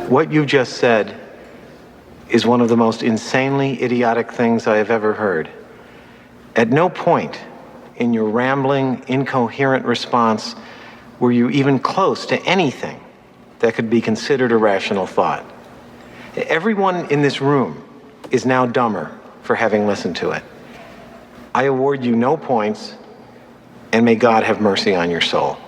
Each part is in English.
What you just said is one of the most insanely idiotic things I have ever heard. At no point in your rambling, incoherent response were you even close to anything that could be considered a rational thought. Everyone in this room is now dumber for having listened to it. I award you no points, and may God have mercy on your soul.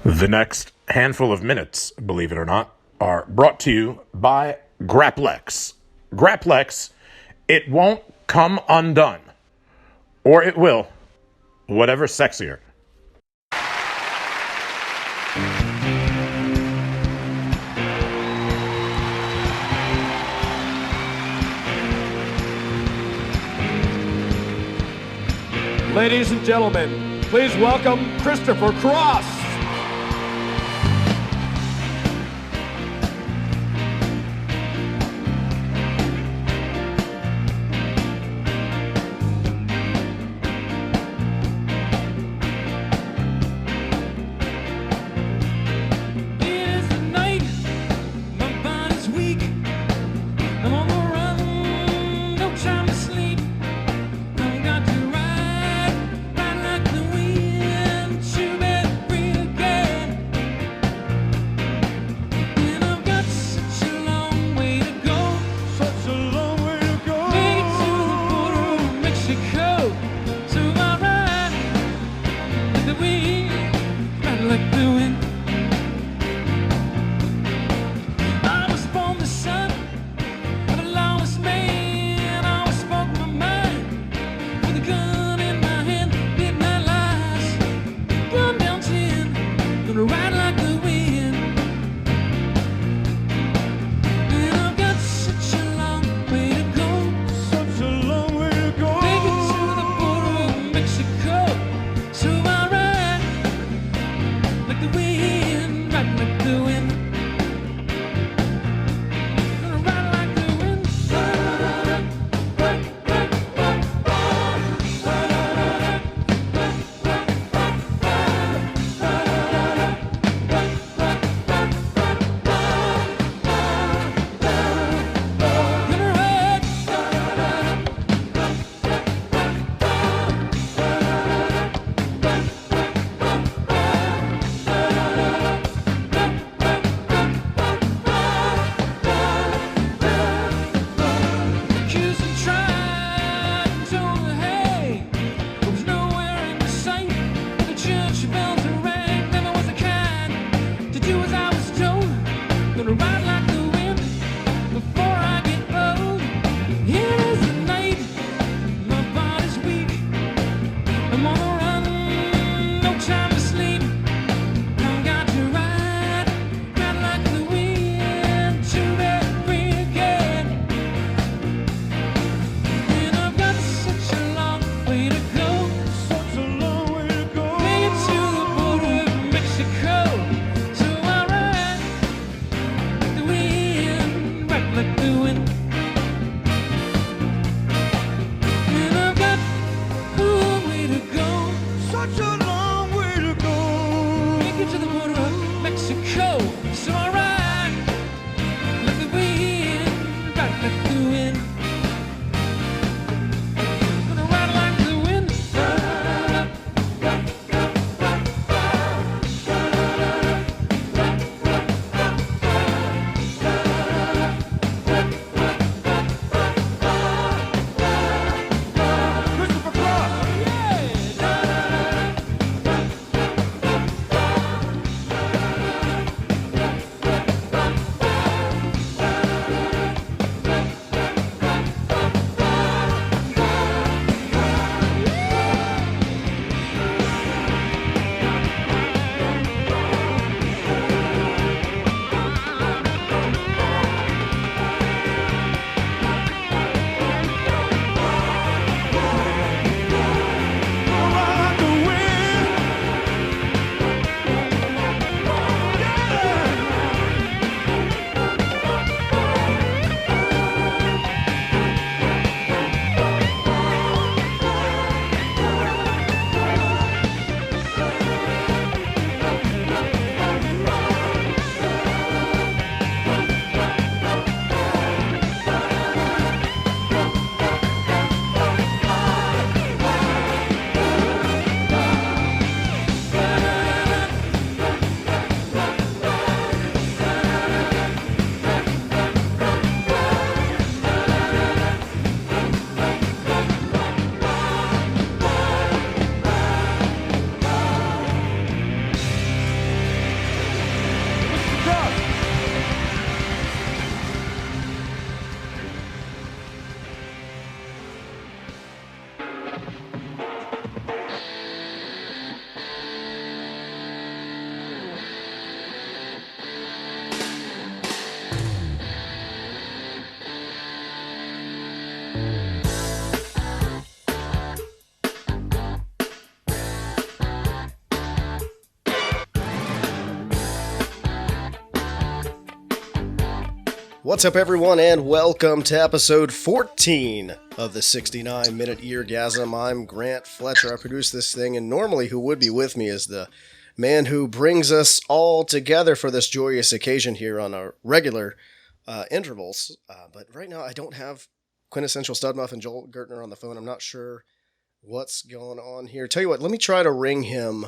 The next handful of minutes, believe it or not, are brought to you by Grapplex. Grapplex, it won't come undone. Or it will. Whatever sexier. Ladies and gentlemen, please welcome Christopher Cross. What's up, everyone, and welcome to episode 14 of the 69-minute Eargasm. I'm Grant Fletcher. I produce this thing, and normally who would be with me is the man who brings us all together for this joyous occasion here on our regular intervals. But right now, I don't have quintessential stud muffin Joel Gertner on the phone. I'm not sure what's going on here. Tell you what, let me try to ring him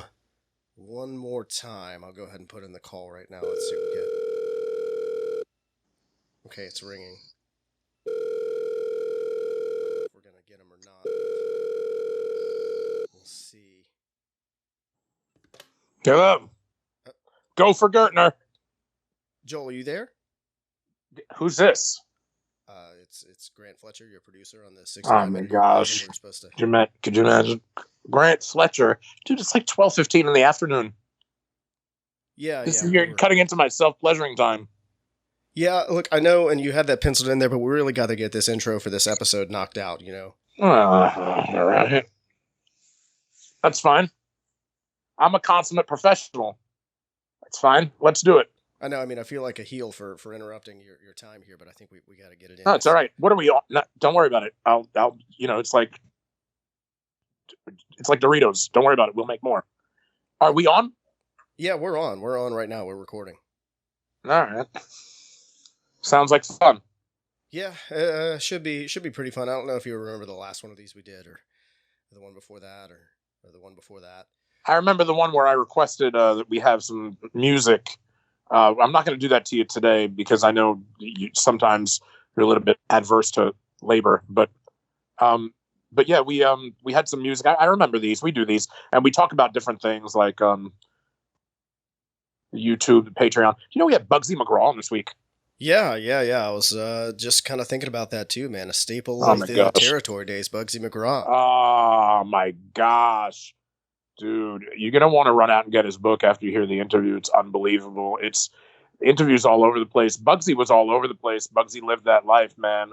one more time. I'll go ahead and put in the call right now. Let's see what we get. Okay, it's ringing. If we're gonna get him or not. We'll see. Hello. Go for Gertner. Joel, are you there? Who's this? It's Grant Fletcher, your producer on the 69 Oh my minute gosh. We're supposed to... Could you imagine? Grant Fletcher. Dude, it's like 12:15 in the afternoon. Yeah, You're cutting into my self-pleasuring time. Yeah, look, I know, and you had that penciled in there, but we really got to get this intro for this episode knocked out, you know? All right. That's fine. I'm a consummate professional. That's fine. Let's do it. I know, I mean, I feel like a heel for interrupting your time here, but I think we got to get it in. No, it's all right. What are we on? No, don't worry about it. I'll it's like Doritos. Don't worry about it. We'll make more. Are we on? Yeah, we're on. We're on right now. We're recording. All right. Sounds like fun. Yeah, should be pretty fun. I don't know if you remember the last one of these we did, or the one before that, or the one before that. I remember the one where I requested that we have some music. I'm not going to do that to you today because I know sometimes you're a little bit adverse to labor, but yeah, we had some music. I remember these. We do these, and we talk about different things like YouTube, Patreon. You know, we had Buggsy McGraw on this week. Yeah. I was just kind of thinking about that too, man. A staple of the territory days, Buggsy McGraw. Oh my gosh, dude! You're gonna want to run out and get his book after you hear the interview. It's unbelievable. It's interviews all over the place. Buggsy was all over the place. Buggsy lived that life, man.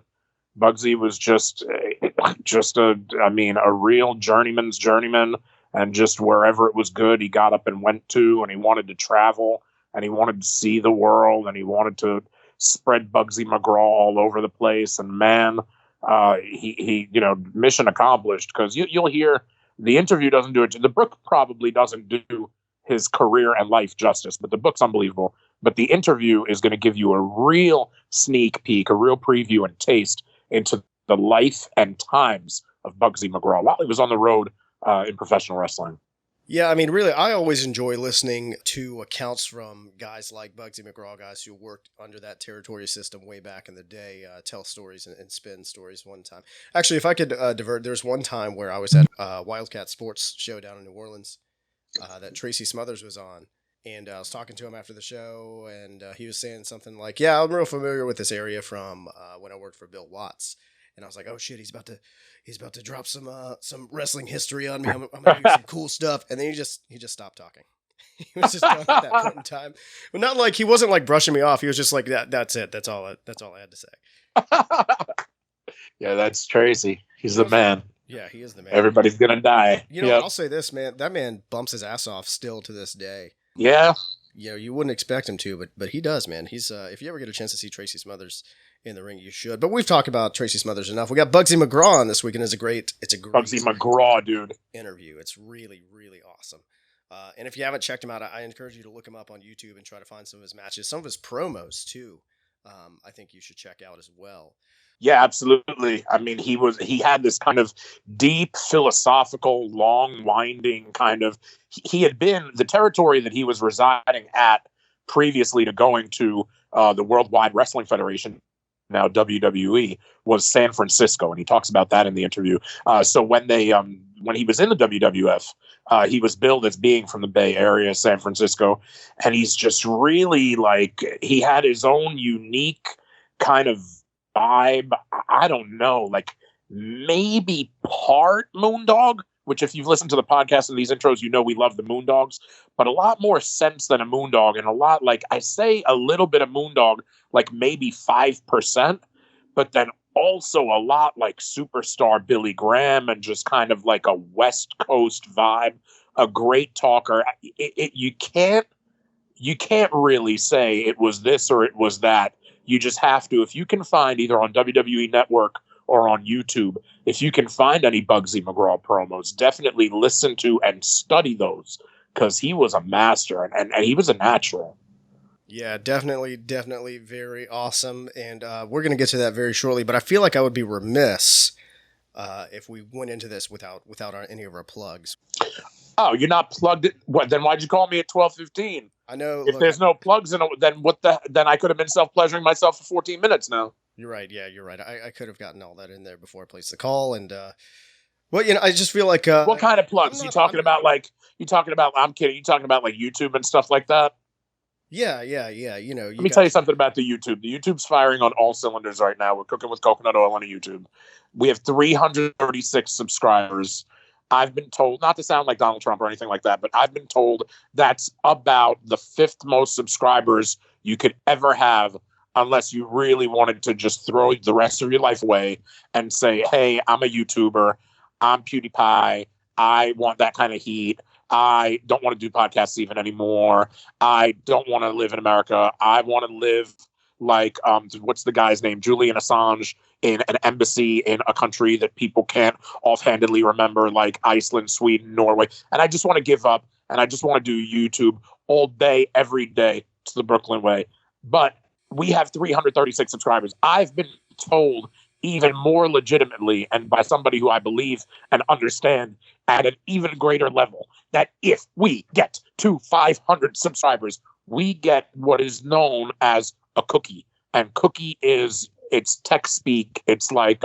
Buggsy was just a real journeyman's journeyman, and just wherever it was good, he got up and went to, and he wanted to travel, and he wanted to see the world, and he wanted to spread Buggsy McGraw all over the place. And man, he mission accomplished, because you'll hear the interview doesn't do it. The book probably doesn't do his career and life justice, but the book's unbelievable. But the interview is going to give you a real sneak peek, a real preview and taste into the life and times of Buggsy McGraw while he was on the road in professional wrestling. Yeah, I mean, really, I always enjoy listening to accounts from guys like Buggsy McGraw, guys who worked under that territory system way back in the day, tell stories and spin stories one time. Actually, if I could divert, there's one time where I was at Wildcat Sports show down in New Orleans that Tracy Smothers was on, and I was talking to him after the show, and he was saying something like, yeah, I'm real familiar with this area from when I worked for Bill Watts. And I was like, oh shit, he's about to drop some wrestling history on me. I'm gonna do some cool stuff. And then he just stopped talking. He was just done at that point in time. But not like, he wasn't like brushing me off. He was just like, that's it. That's all I had to say. Yeah, that's Tracy. He's the man. Yeah, he is the man. Everybody's gonna die. You know, I'll say this, man. That man bumps his ass off still to this day. Yeah. You know, you wouldn't expect him to, but he does, man. He's if you ever get a chance to see Tracy Smothers in the ring, you should. But we've talked about Tracy Smothers enough. We got Buggsy McGraw on this week, and it's a great Buggsy McGraw, dude, interview. It's really, really awesome. And if you haven't checked him out, I encourage you to look him up on YouTube and try to find some of his matches, some of his promos too. I think you should check out as well. Yeah, absolutely. I mean, he had this kind of deep, philosophical, long, winding kind of. He had been the territory that he was residing at previously to going to the Worldwide Wrestling Federation, now WWE, was San Francisco, and he talks about that in the interview. So when he was in the WWF, he was billed as being from the Bay Area, San Francisco, and he's just really like, he had his own unique kind of vibe. I don't know, like maybe part Moondog, which if you've listened to the podcast and these intros, you know we love the Moondogs, but a lot more sense than a Moondog, and a lot, like I say, a little bit of Moondog, like maybe 5%, but then also a lot like superstar Billy Graham, and just kind of like a West Coast vibe, a great talker. You can't really say it was this or it was that. You just have to, if you can find either on WWE Network or on YouTube, if you can find any Buggsy McGraw promos, definitely listen to and study those, because he was a master and he was a natural. Yeah, definitely very awesome. And we're going to get to that very shortly, but I feel like I would be remiss if we went into this without any of our plugs. Oh, you're not plugged in? What, then why'd you call me at 12:15? I know. If there's no plugs in it, then I could have been self-pleasuring myself for 14 minutes now. You're right. Yeah, you're right. I could have gotten all that in there before I placed the call. And, well, I just feel like... what kind of plugs? I'm kidding. You talking about like YouTube and stuff like that? Yeah. Let me tell you something about the YouTube. The YouTube's firing on all cylinders right now. We're cooking with coconut oil on the YouTube. We have 336 subscribers. I've been told, not to sound like Donald Trump or anything like that, but I've been told that's about the 5th most subscribers you could ever have, unless you really wanted to just throw the rest of your life away and say, hey, I'm a YouTuber. I'm PewDiePie. I want that kind of heat. I don't want to do podcasts even anymore. I don't want to live in America. I want to live like, what's the guy's name? Julian Assange in an embassy in a country that people can't offhandedly remember, like Iceland, Sweden, Norway. And I just want to give up, and I just want to do YouTube all day, every day. It's the Brooklyn way. But we have 336 subscribers. I've been told even more legitimately, and by somebody who I believe and understand at an even greater level, that if we get to 500 subscribers, we get what is known as a cookie. And cookie is, it's tech speak. It's like,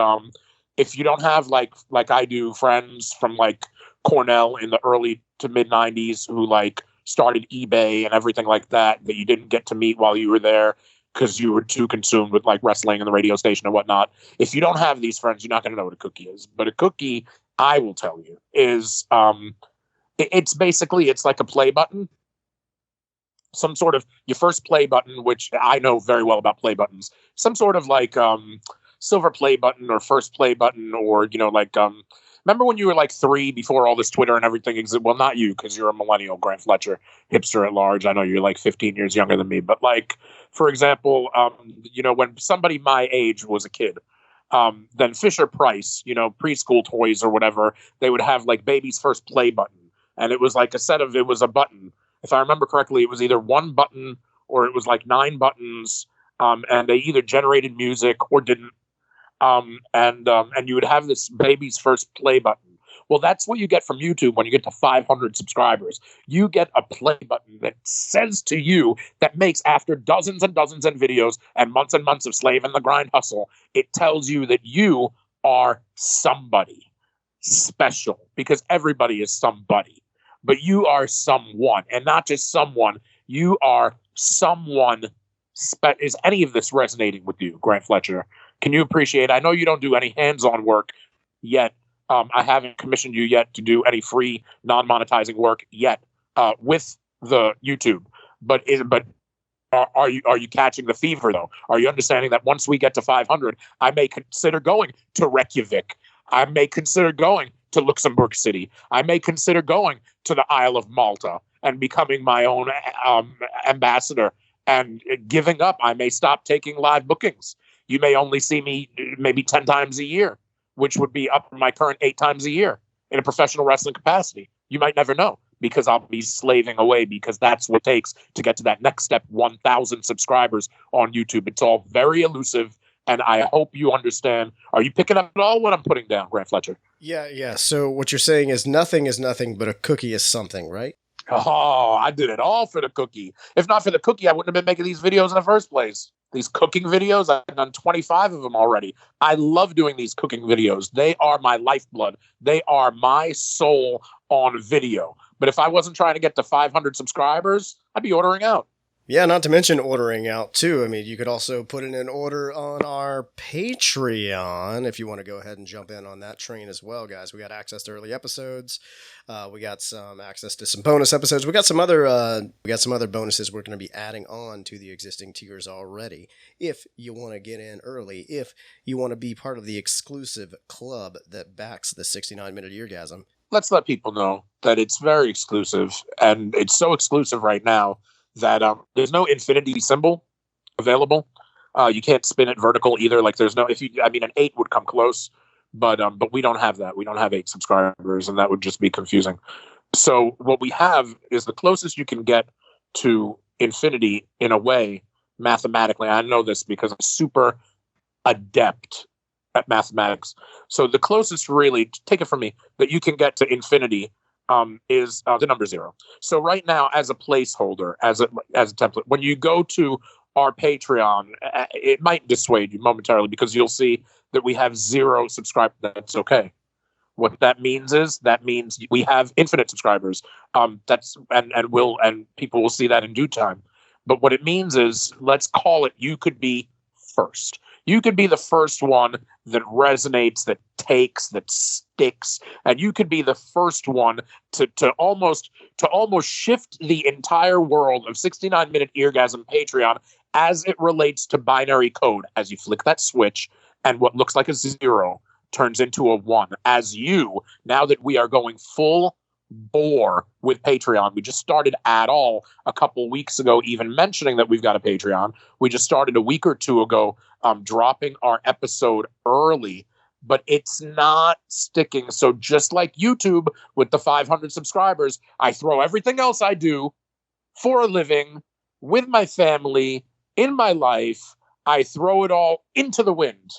if you don't have like I do, friends from like Cornell in the early to mid 90s who like started eBay and everything like that you didn't get to meet while you were there because you were too consumed with like wrestling and the radio station and whatnot. If you don't have these friends, you're not going to know what a cookie is. But a cookie, I will tell you, is it's basically, it's like a play button. Some sort of your first play button, which I know very well about play buttons, some sort of like silver play button or first play button, or, remember when you were like 3 before all this Twitter and everything existed? Well, not you, because you're a millennial, Grant Fletcher, hipster at large. I know you're like 15 years younger than me, but like, for example, when somebody my age was a kid, then Fisher Price, preschool toys or whatever, they would have like baby's first play button. And it was like it was a button. If I remember correctly, it was either one button or it was like 9 buttons, and they either generated music or didn't. And you would have this baby's first play button. Well, that's what you get from YouTube when you get to 500 subscribers. You get a play button that says to you, that makes, after dozens and dozens of videos and months of slave and the grind hustle, it tells you that you are somebody special, because everybody is somebody. But you are someone, and not just someone. You are someone. Is any of this resonating with you, Grant Fletcher? Can you appreciate? I know you don't do any hands-on work yet. I haven't commissioned you yet to do any free, non-monetizing work yet with the YouTube. But are you catching the fever though? Are you understanding that once we get to 500, I may consider going to Reykjavik. I may consider going to Luxembourg City. I may consider going to the Isle of Malta and becoming my own ambassador and giving up. I may stop taking live bookings. You may only see me maybe 10 times a year, which would be up from my current 8 times a year in a professional wrestling capacity. You might never know, because I'll be slaving away, because that's what it takes to get to that next step, 1,000 subscribers on YouTube. It's all very elusive. And I hope you understand. Are you picking up at all what I'm putting down, Grant Fletcher? Yeah. So what you're saying is nothing, but a cookie is something, right? Oh, I did it all for the cookie. If not for the cookie, I wouldn't have been making these videos in the first place. These cooking videos, I've done 25 of them already. I love doing these cooking videos. They are my lifeblood. They are my soul on video. But if I wasn't trying to get to 500 subscribers, I'd be ordering out. Yeah, not to mention ordering out, too. I mean, you could also put in an order on our Patreon if you want to go ahead and jump in on that train as well, guys. We got access to early episodes. We got some access to some bonus episodes. We got some other bonuses we're going to be adding on to the existing tiers already. If you want to get in early, if you want to be part of the exclusive club that backs the 69-minute Eargasm. Let's let people know that it's very exclusive, and it's so exclusive right now that there's no infinity symbol available. You can't spin it vertical either. Like there's no, an 8 would come close, but we don't have that. We don't have 8 subscribers, and that would just be confusing. So what we have is the closest you can get to infinity in a way, mathematically. I know this because I'm super adept at mathematics. So the closest, really, take it from me, that you can get to infinity is the number 0. So right now, as a placeholder, as a template, when you go to our Patreon, it might dissuade you momentarily because you'll see that we have 0 subscribers. That's okay. What that means we have infinite subscribers. And people will see that in due time. But what it means is, let's call it, you could be first. You could be the first one that resonates, that takes, that sticks, and you could be the first one to almost shift the entire world of 69-minute Eargasm Patreon as it relates to binary code. As you flick that switch, and what looks like a 0 turns into a 1. As you, now that we are going full bore with Patreon, we just started at all a couple weeks ago, even mentioning that we've got a Patreon. We just started a week or two ago, dropping our episode early, but it's not sticking. So just like YouTube with the 500 subscribers, I throw everything else I do for a living with my family in my life. I throw it all into the wind.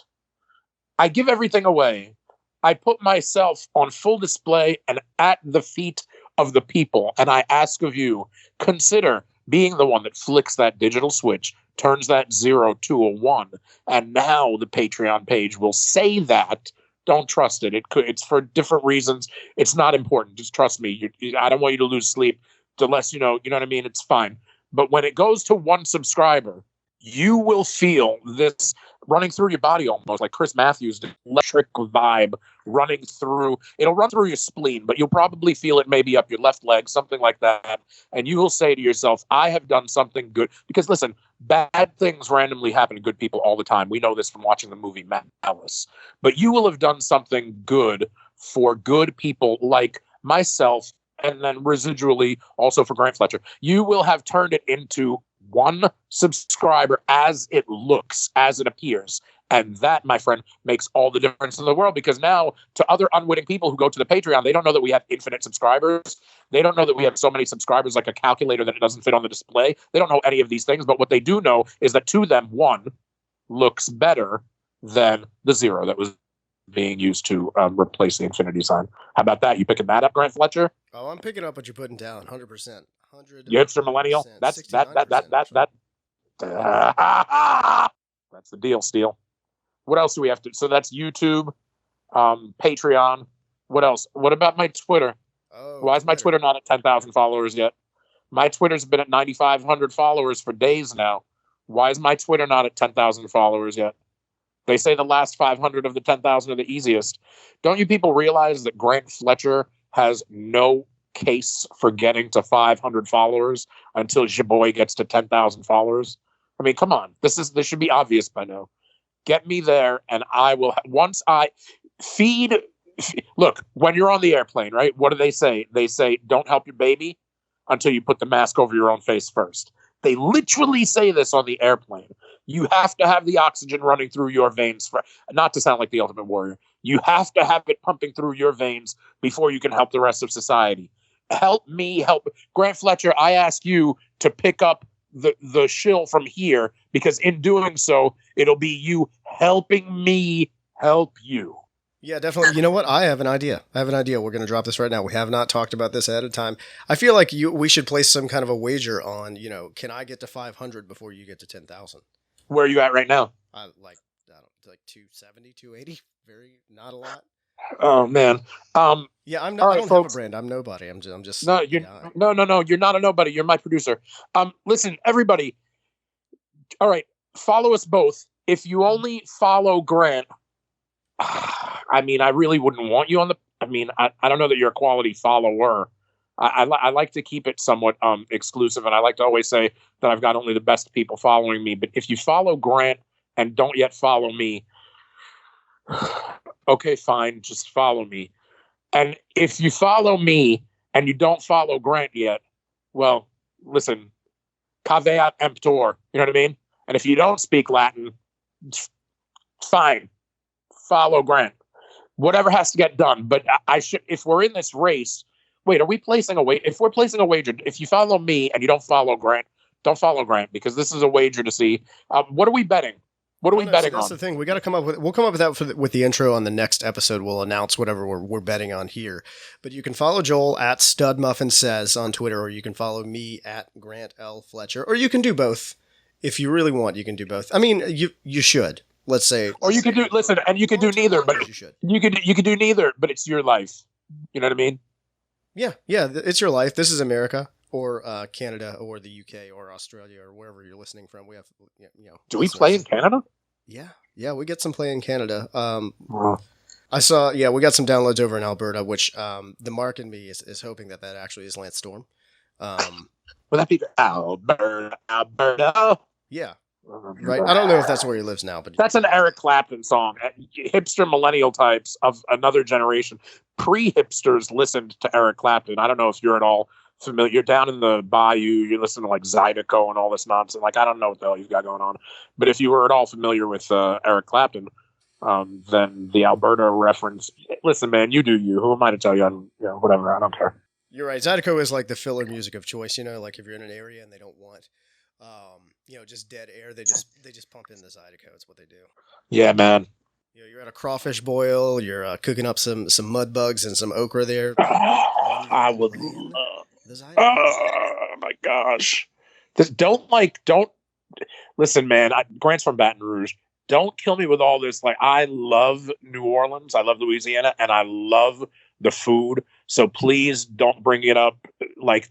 I give everything away. I put myself on full display and at the feet of the people. And I ask of you, consider being the one that flicks that digital switch, turns that 0 to a 1. And now the Patreon page will say that. Don't trust it. It's for different reasons. It's not important. Just trust me. I don't want you to lose sleep unless, you know what I mean? It's fine. But when it goes to 1 subscriber, you will feel this running through your body, almost like Chris Matthews, the electric vibe running through. It'll run through your spleen, but you'll probably feel it maybe up your left leg, something like that. And you will say to yourself, I have done something good. Because listen, bad things randomly happen to good people all the time. We know this from watching the movie Malice. But you will have done something good for good people like myself, and then residually also for Grant Fletcher. You will have turned it into 1 subscriber as it looks, as it appears. And that, my friend, makes all the difference in the world, because now to other unwitting people who go to the Patreon, they don't know that we have infinite subscribers. They don't know that we have so many subscribers like a calculator that it doesn't fit on the display. They don't know any of these things. But what they do know is that to them, 1 looks better than the 0 that was being used to replace the infinity sign. How about that? You picking that up, Grant Fletcher? Oh, I'm picking up what you're putting down, 100%. You hipster millennial. That's the deal, Steel. What else do we have to? So that's YouTube, Patreon. What else? What about my Twitter? Oh, why is my Twitter not at 10,000 followers yet? My Twitter's been at 9,500 followers for days now. Why is my Twitter not at 10,000 followers yet? They say the last 500 of the 10,000 are the easiest. Don't you people realize that Grant Fletcher has no case for getting to 500 followers until your boy gets to 10,000 followers? I mean, come on. This should be obvious by now. Get me there, and I will. Once I feed. Look, when you're on the airplane, right? What do they say? They say, don't help your baby until you put the mask over your own face first. They literally say this on the airplane. You have to have the oxygen running through your veins. Not to sound like the Ultimate Warrior. You have to have it pumping through your veins before you can help the rest of society. Help me help. Grant Fletcher, I ask you to pick up the shill from here, because in doing so, it'll be you helping me help you. Yeah, definitely. You know what? I have an idea. We're going to drop this right now. We have not talked about this ahead of time. I feel like we should place some kind of a wager on, can I get to 500 before you get to 10,000? Where are you at right now? Like 270, 280. Not a lot. Oh man. Yeah, I don't folks. have a brand. I'm nobody. I'm just. No, you're no. You're not a nobody. You're my producer. Listen, everybody. All right, follow us both. If you only follow Grant, I mean, I really wouldn't want you on the. I mean, I don't know that you're a quality follower. I like to keep it somewhat exclusive, and I like to always say that I've got only the best people following me. But if you follow Grant and don't yet follow me, okay, fine, just follow me. And if you follow me and you don't follow Grant yet, well, listen, caveat emptor. You know what I mean? And if you don't speak Latin, fine, follow Grant. Whatever has to get done. But I should, if we're in this race, wait, are we placing a wager? If we're placing a wager, if you follow me and you don't follow Grant, don't follow Grant, because this is a wager to see. What are we betting? What are we betting on? That's the thing. We got to come up with. We'll come up with that with the intro on the next episode. We'll announce whatever we're betting on here. But you can follow Joel at StudMuffinSays on Twitter, or you can follow me at Grant L Fletcher, or you can do both if you really want. You can do both. I mean, you should. Let's say, or you can do. Listen, and you can do neither, but you should. You can do neither, but it's your life. You know what I mean? Yeah, it's your life. This is America, or Canada, or the UK, or Australia, or wherever you're listening from. We have, Do we play in Canada? Yeah, we get some play in Canada. I saw, we got some downloads over in Alberta, which the mark in me is hoping that actually is Lance Storm. Would that be Alberta? Yeah, right. I don't know if that's where he lives now, but that's an Eric Clapton song. Hipster millennial types of another generation, pre-hipsters listened to Eric Clapton. I don't know if you're at all familiar. You're down in the bayou, you listen to like Zydeco and all this nonsense. Like, I don't know what the hell you've got going on. But if you were at all familiar with Eric Clapton, then the Alberta reference, listen, man, you do you. Who am I to tell you? Whatever, I don't care. You're right. Zydeco is like the filler music of choice, like if you're in an area and they don't want just dead air, they just pump in the Zydeco. It's what they do. Yeah, man. You're at a crawfish boil, you're cooking up some mud bugs and some okra there. I would oh my gosh. Don't listen, man. Grant's from Baton Rouge. Don't kill me with all this. Like, I love New Orleans, I love Louisiana, and I love the food. So please don't bring it up. Like,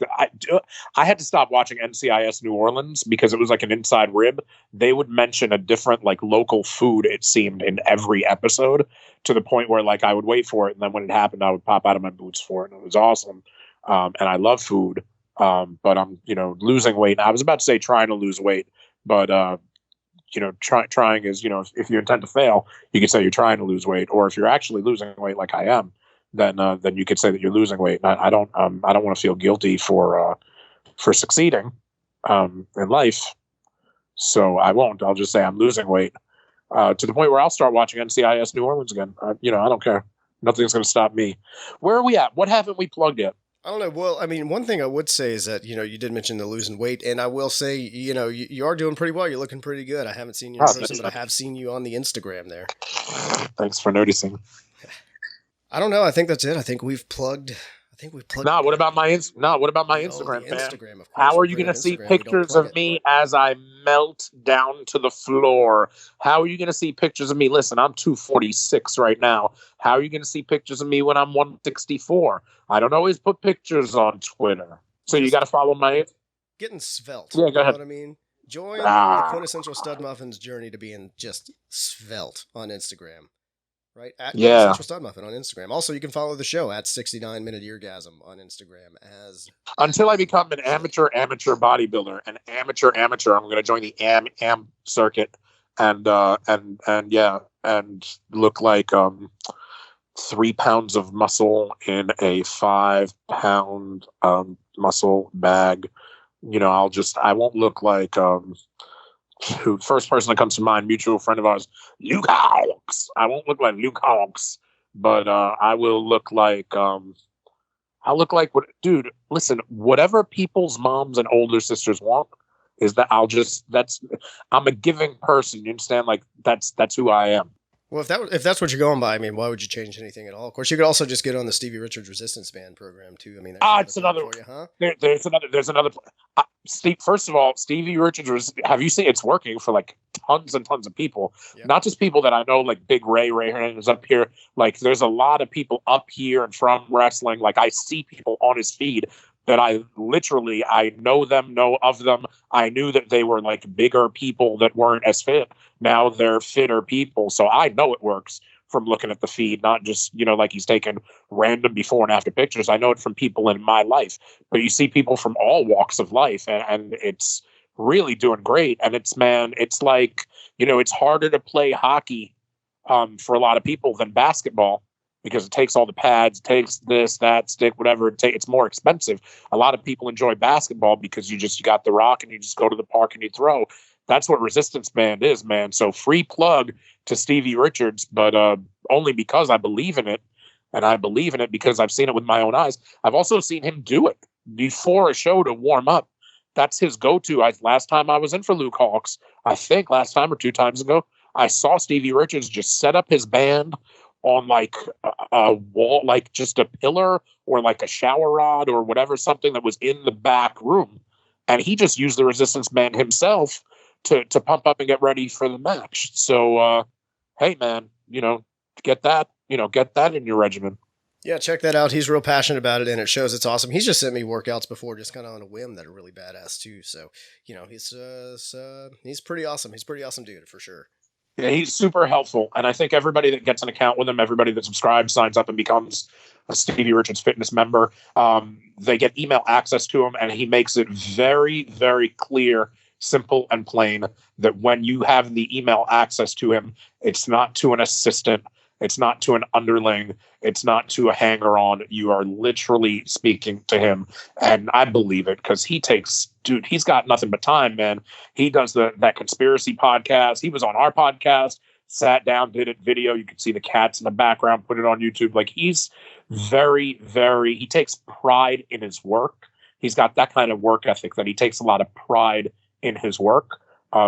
I had to stop watching NCIS New Orleans because it was like an inside rib. They would mention a different like local food, it seemed, in every episode, to the point where like I would wait for it, and then when it happened, I would pop out of my boots for it, and it was awesome. And I love food, but I'm losing weight. I was about to say trying to lose weight, but trying is, if you intend to fail, you could say you're trying to lose weight, or if you're actually losing weight like I am, then you could say that you're losing weight. And I don't want to feel guilty for succeeding in life, so I won't. I'll just say I'm losing weight to the point where I'll start watching NCIS New Orleans again. I don't care. Nothing's going to stop me. Where are we at? What haven't we plugged yet? I don't know. Well, I mean, one thing I would say is that, you did mention the losing weight, and I will say, you are doing pretty well. You're looking pretty good. I haven't seen you in person, but I have seen you on the Instagram there. Thanks for noticing. I don't know. I think that's it. I think we've plugged. No, what about my Instagram, fan? Instagram, of course. How are you going to see pictures of me as I melt down to the floor? How are you going to see pictures of me? Listen, I'm 246 right now. How are you going to see pictures of me when I'm 164? I don't always put pictures on Twitter. So you got to follow my... Getting svelte. Yeah, go ahead. You know what I mean? Join the quintessential Stud Muffins journey to being just svelte on Instagram. Right? At Quintessential Stud Muffin on Instagram. Also, you can follow the show at 69 Minute Eargasm on Instagram as... Until I become an amateur bodybuilder, an amateur, I'm going to join the AM circuit and look like 3 pounds of muscle in a 5 pound muscle bag. I won't look like first person that comes to mind, mutual friend of ours, Luke Hawks. I won't look like Luke Hawks, but I will look like I'll look like what, dude, listen, whatever people's moms and older sisters want is that I'm a giving person. You understand? Like that's who I am. Well, if that's what you're going by, I mean, why would you change anything at all? Of course, you could also just get on the Stevie Richards Resistance Band program too. I mean, it's another for you, huh? There's another. Steve, first of all, Stevie Richards, have you seen? It's working for like tons and tons of people. Yep. Not just people that I know, like Big Ray Hernandez up here. Like, there's a lot of people up here and from wrestling. Like, I see people on his feed that I know them, know of them. I knew that they were like bigger people that weren't as fit. Now they're fitter people. So I know it works from looking at the feed, not just, like he's taking random before and after pictures. I know it from people in my life, but you see people from all walks of life, and it's really doing great. And it's like, it's harder to play hockey for a lot of people than basketball, because it takes all the pads, takes this, that, stick, whatever. It's more expensive. A lot of people enjoy basketball because you got the rock and you just go to the park and you throw. That's what Resistance Band is, man. So free plug to Stevie Richards, but only because I believe in it. And I believe in it because I've seen it with my own eyes. I've also seen him do it before a show to warm up. That's his go-to. Last time I was in for Luke Hawks, I think last time or 2 times ago, I saw Stevie Richards just set up his band on like a wall, like just a pillar or like a shower rod or whatever, something that was in the back room. And he just used the Resistance Band himself to pump up and get ready for the match. So, hey, man, get that in your regimen. Yeah, check that out. He's real passionate about it, and it shows. It's awesome. He's just sent me workouts before, just kind of on a whim, that are really badass too. So, he's pretty awesome. He's a pretty awesome dude for sure. Yeah, he's super helpful. And I think everybody that gets an account with him, everybody that subscribes, signs up and becomes a Stevie Richards Fitness member, they get email access to him, and he makes it very, very clear, simple and plain, that when you have the email access to him, it's not to an assistant, it's not to an underling, it's not to a hanger-on. You are literally speaking to him, and I believe it, because he's got nothing but time, man. He does that conspiracy podcast. He was on our podcast, sat down, did it video. You can see the cats in the background, put it on YouTube. Like, he's very, very, he takes pride in his work. He's got that kind of work ethic that he takes a lot of pride in his work.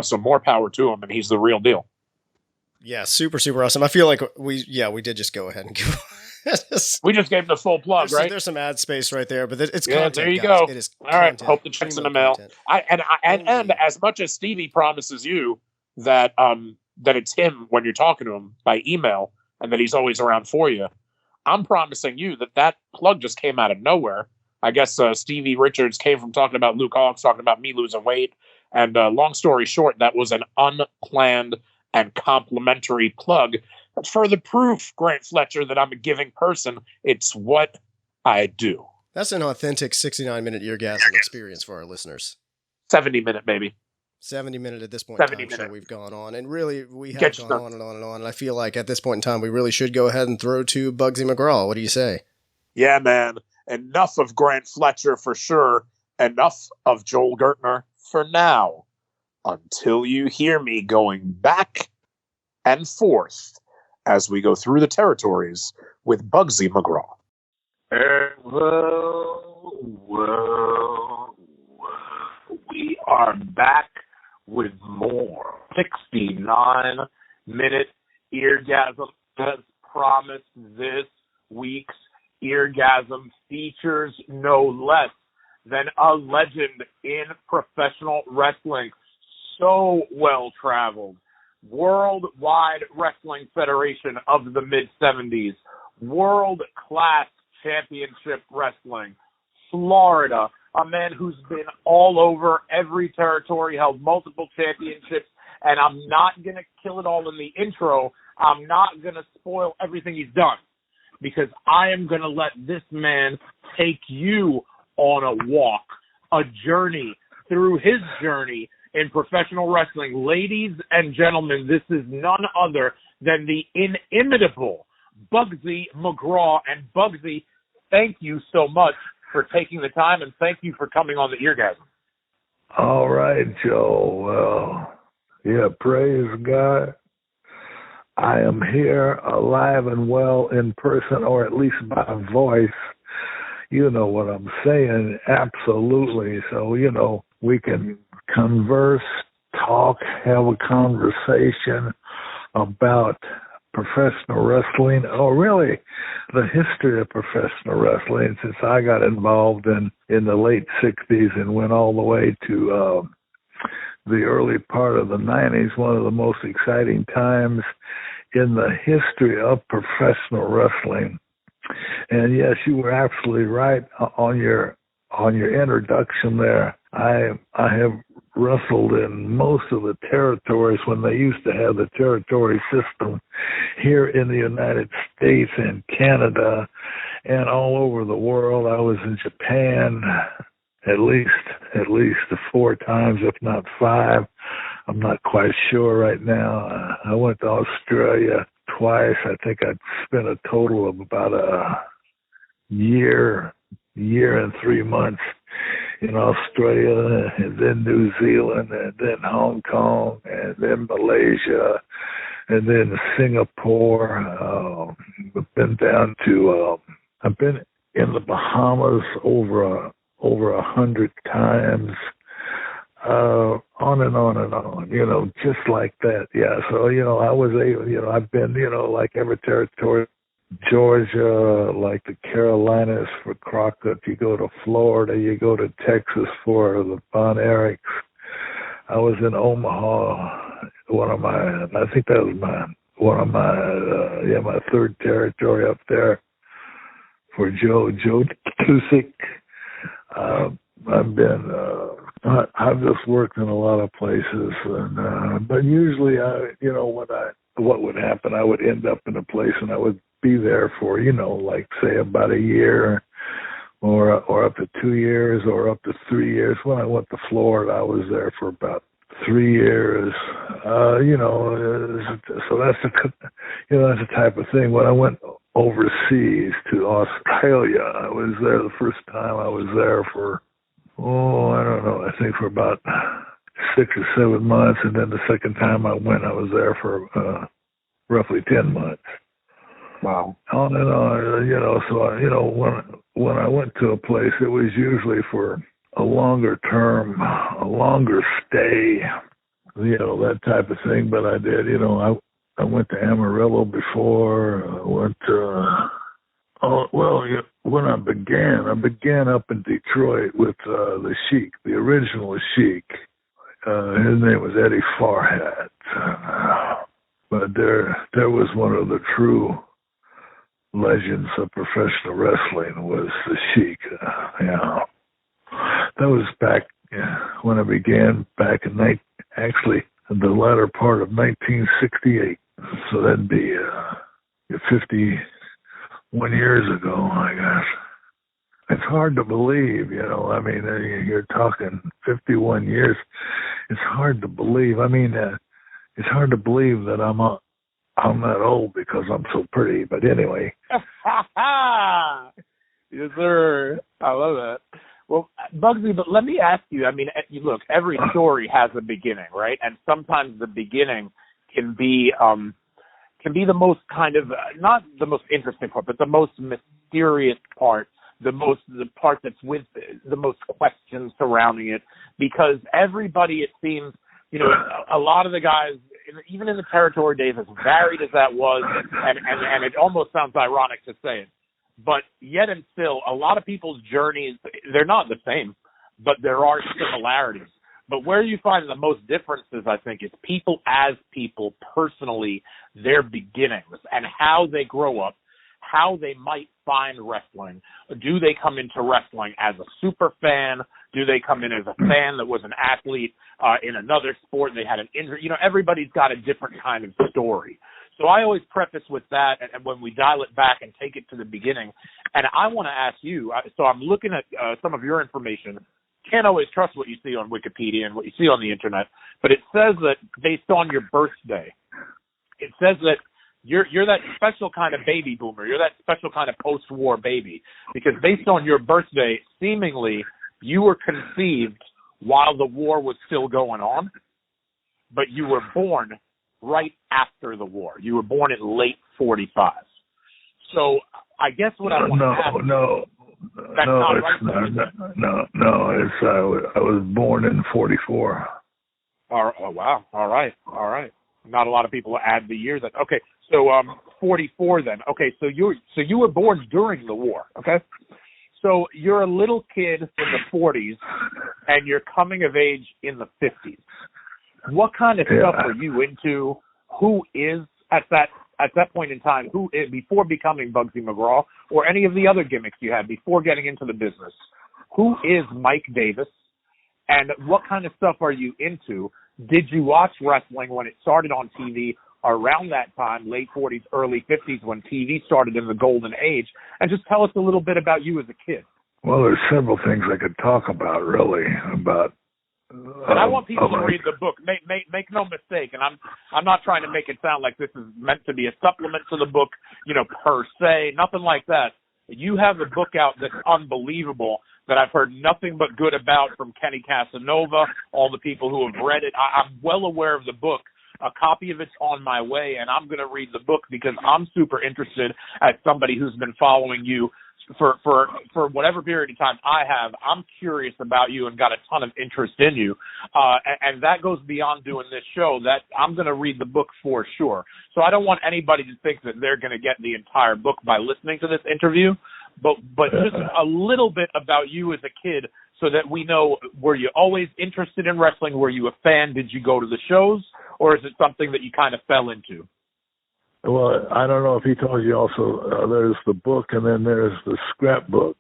So more power to him, and he's the real deal. Yeah, super, super awesome. I feel like we did just go ahead and give. We just gave him the full plug, right? There's some ad space right there, but it's yeah. content. There you guys. go. It is all right. content. Hope the check's in the mail. And as much as Stevie promises you that it's him when you're talking to him by email, and that he's always around for you, I'm promising you that plug just came out of nowhere. I guess Stevie Richards came from talking about Luke Hawks, talking about me losing weight, and long story short, that was an unplanned and complimentary plug. That's further proof, Grant Fletcher, that I'm a giving person. It's what I do. That's an authentic 69-minute eargasm experience for our listeners. 70-minute, maybe. 70-minute at this point in time. Sure, we've gone on. And really, we have gone on and on and on. And I feel like at this point in time, we really should go ahead and throw to Buggsy McGraw. What do you say? Yeah, man. Enough of Grant Fletcher for sure. Enough of Joel Gertner for now. Until you hear me going back and forth as we go through the territories with Buggsy McGraw. Well, we are back with more 69-minute eargasm. As promised, this week's eargasm features no less than a legend in professional wrestling. So well-traveled. Worldwide Wrestling Federation of the mid-70s. World-class championship wrestling. Florida. A man who's been all over every territory, held multiple championships, and I'm not going to kill it all in the intro. I'm not going to spoil everything he's done, because I am going to let this man take you on a walk, a journey through his journey in professional wrestling. Ladies and gentlemen, this is none other than the inimitable Buggsy McGraw. And Buggsy, thank you so much for taking the time, and thank you for coming on the Eargasm. All right, Joe. Well, yeah, praise God. I am here alive and well in person, or at least by voice. You know what I'm saying, absolutely. So, we can converse, talk, have a conversation about professional wrestling, or really the history of professional wrestling, since I got involved in the late 60s and went all the way to the early part of the 90s, one of the most exciting times in the history of professional wrestling. And yes, you were absolutely right on your introduction there. I have wrestled in most of the territories when they used to have the territory system here in the United States and Canada and all over the world. I was in Japan at least 4 times, if not 5. I'm not quite sure right now. I went to Australia twice. I think I spent a total of about a year and 3 months in Australia, and then New Zealand, and then Hong Kong, and then Malaysia, and then Singapore. I've been down to, I've been in the Bahamas over 100 times. On and on and on, just like that. Yeah. So, I was able, I've been, like every territory, Georgia, like the Carolinas for Crockett. You go to Florida, you go to Texas for the Von Erichs. I was in Omaha, I think that was my third territory up there for Joe Tusick. I've just worked in a lot of places, and but usually, what would happen, I would end up in a place and I would be there for, like say about a year, or up to 2 years, or up to 3 years. When I went to Florida, I was there for about 3 years. So that's the type of thing. When I went overseas to Australia, I was there the first time. I was there for, I don't know, I think for about 6 or 7 months, and then the second time I went, I was there for roughly 10 months. Wow. On and on, so, when I went to a place, it was usually for a longer term, a longer stay, that type of thing. But I did, I went to Amarillo before. I went to, when I began up in Detroit with the Sheik, the original Sheik. His name was Eddie Farhat. But there was one of the true legends of professional wrestling, was the Sheik. That was back when I began back in the latter part of 1968. So that'd be 51 years ago, I guess. It's hard to believe, you're talking 51 years. It's hard to believe. It's hard to believe that I'm that old because I'm so pretty. But anyway. Yes, sir. I love that. Well, Buggsy, but let me ask you, look, every story has a beginning, right? And sometimes the beginning can be the most kind of, not the most interesting part, but the most mysterious part, the part that's with the most questions surrounding it, because everybody, it seems, a lot of the guys, even in the territory days, as varied as that was, and it almost sounds ironic to say it, but yet and still, a lot of people's journeys, they're not the same, but there are similarities. But where you find the most differences, I think, is people as people, personally, their beginnings, and how they grow up, how they might find wrestling. Do they come into wrestling as a super fan? Do they come in as a fan that was an athlete in another sport? They had an injury. Everybody's got a different kind of story. So I always preface with that, and when we dial it back and take it to the beginning. And I want to ask you, so I'm looking at some of your information. Can't always trust what you see on Wikipedia and what you see on the internet, but it says that based on your birthday, it says that you're that special kind of baby boomer. You're that special kind of post-war baby, because based on your birthday, seemingly you were conceived while the war was still going on, but you were born right after the war. You were born in late 45. So I guess what I want to ask... No, I was born in 44. Oh, wow. All right. Not a lot of people add the years. Okay, so 44 then. Okay, so you were born during the war. Okay, so you're a little kid in the 40s, and you're coming of age in the 50s. What kind of stuff are you into? Who is at that point in time? Who is, before becoming Buggsy McGraw, or any of the other gimmicks you had before getting into the business? Who is Mike Davis, and what kind of stuff are you into? Did you watch wrestling when it started on TV around that time, late 40s, early 50s, when TV started in the golden age? And just tell us a little bit about you as a kid. Well, there's several things I could talk about, really, about. And I want people to read the book. Make no mistake, and I'm not trying to make it sound like this is meant to be a supplement to the book, per se, nothing like that. You have a book out that's unbelievable, that I've heard nothing but good about from Kenny Casanova, all the people who have read it. I'm well aware of the book. A copy of it's on my way, and I'm going to read the book because I'm super interested as somebody who's been following you for whatever period of time I have. I'm curious about you and got a ton of interest in you. And that goes beyond doing this show. That I'm going to read the book for sure. So I don't want anybody to think that they're going to get the entire book by listening to this interview, but just a little bit about you as a kid so that we know, were you always interested in wrestling? Were you a fan? Did you go to the shows? Or is it something that you kind of fell into? Well, I don't know if he told you also, there's the book and then there's the scrapbook.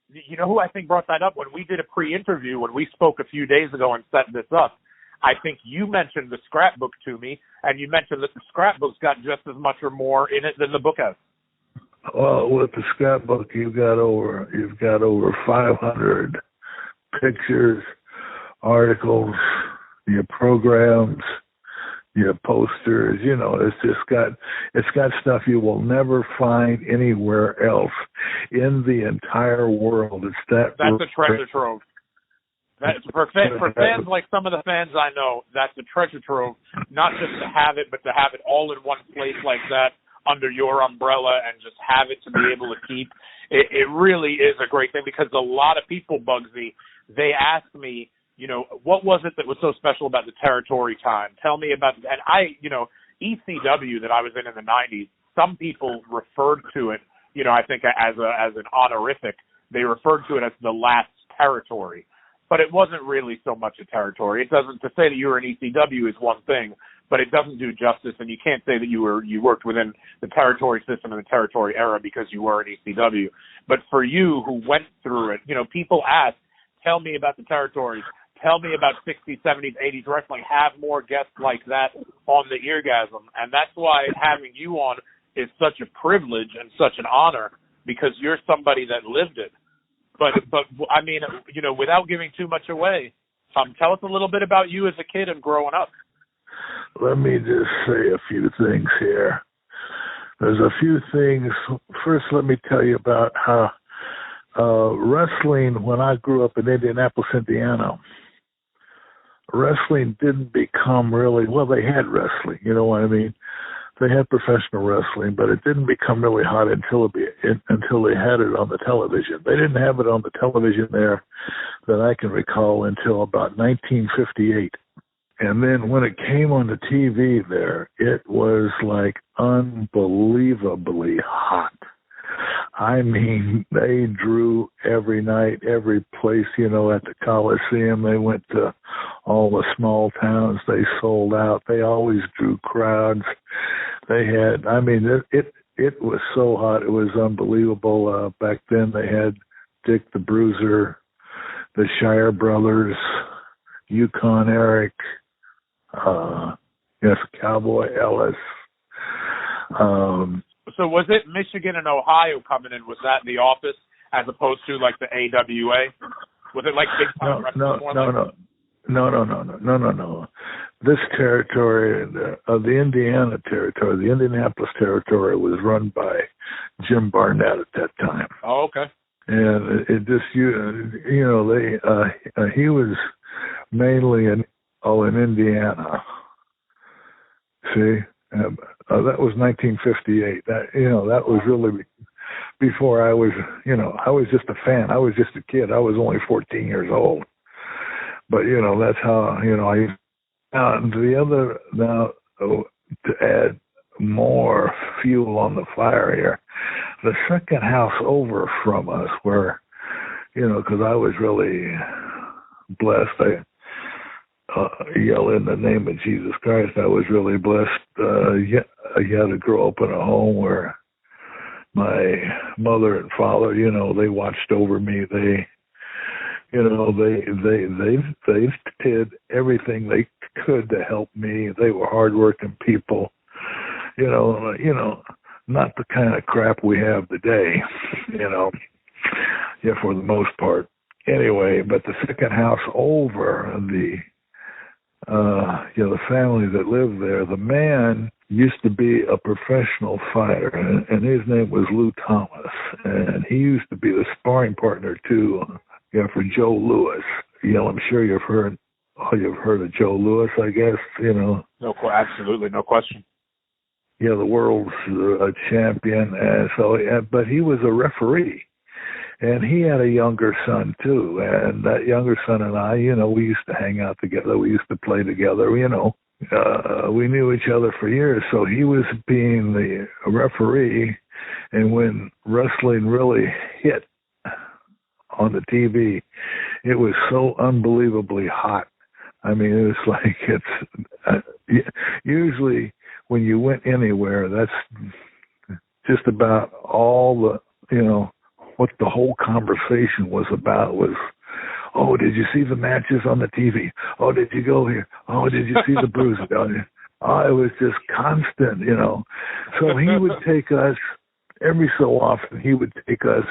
You know who I think brought that up? When we did a pre-interview, when we spoke a few days ago and set this up, I think you mentioned the scrapbook to me, and you mentioned that the scrapbook's got just as much or more in it than the book has. Well, with the scrapbook, you've got over 500 pictures, articles, your programs, your posters, it's got stuff you will never find anywhere else in the entire world. That's a treasure trove. That's for fans like some of the fans I know, that's a treasure trove, not just to have it, but to have it all in one place like that under your umbrella and just have it to be able to keep. It really is a great thing because a lot of people, Buggsy, they ask me, what was it that was so special about the territory time? Tell me about, and ECW that I was in the 90s, some people referred to it, I think as an honorific, they referred to it as the last territory, but it wasn't really so much a territory. It doesn't, to say that you were in ECW is one thing, but it doesn't do justice, and you can't say that you worked within the territory system and the territory era because you were in ECW. But for you who went through it, people ask, tell me about the territories. Tell me about 60s, 70s, 80s wrestling. Have more guests like that on the Eargasm. And that's why having you on is such a privilege and such an honor because you're somebody that lived it. But I mean, without giving too much away, tell us a little bit about you as a kid and growing up. Let me just say a few things here. There's a few things. First, let me tell you about how wrestling, when I grew up in Indianapolis, Indiana, wrestling didn't become really, well, they had wrestling, you know what I mean? They had professional wrestling, but it didn't become really hot until they had it on the television. They didn't have it on the television there that I can recall until about 1958. And then when it came on the TV there, it was like unbelievably hot. I mean, they drew every night, every place, at the Coliseum. They went to all the small towns. They sold out. They always drew crowds. They had, it was so hot. It was unbelievable. Back then they had Dick the Bruiser, the Shire Brothers, Yukon Eric, Cowboy Ellis. So was it Michigan and Ohio coming in? Was that the Office as opposed to like the AWA? Was it like big time wrestling? No. This territory, the Indiana territory, the Indianapolis territory was run by Jim Barnett at that time. Oh, okay. And it just, he was mainly in Indiana. See? That was 1958. That was really before I was, I was just a fan. I was just a kid. I was only 14 years old. But, that's how, to add more fuel on the fire here, the second house over from us where, because I was really blessed. I yell in the name of Jesus Christ. I was really blessed. I had to grow up in a home where my mother and father, they watched over me. They did everything they could to help me. They were hardworking people. Not the kind of crap we have today. For the most part. Anyway, but the second house over, the family that lived there, the man used to be a professional fighter, and his name was Lou Thomas, and he used to be the sparring partner too, for Joe Louis. I'm sure you've heard of Joe Louis, I guess. Absolutely, no question. Yeah, the world's champion, and but he was a referee, and he had a younger son too, and that younger son and I, we used to hang out together, we used to play together, we knew each other for years. So he was being the referee, and when wrestling really hit on the TV, it was so unbelievably hot. I mean, it was like usually when you went anywhere, that's just about all what the whole conversation was about was, oh, did you see the matches on the TV? Oh, did you go here? Oh, did you see the Bruiser? Oh, it was just constant, So he would take us, every so often, he would take us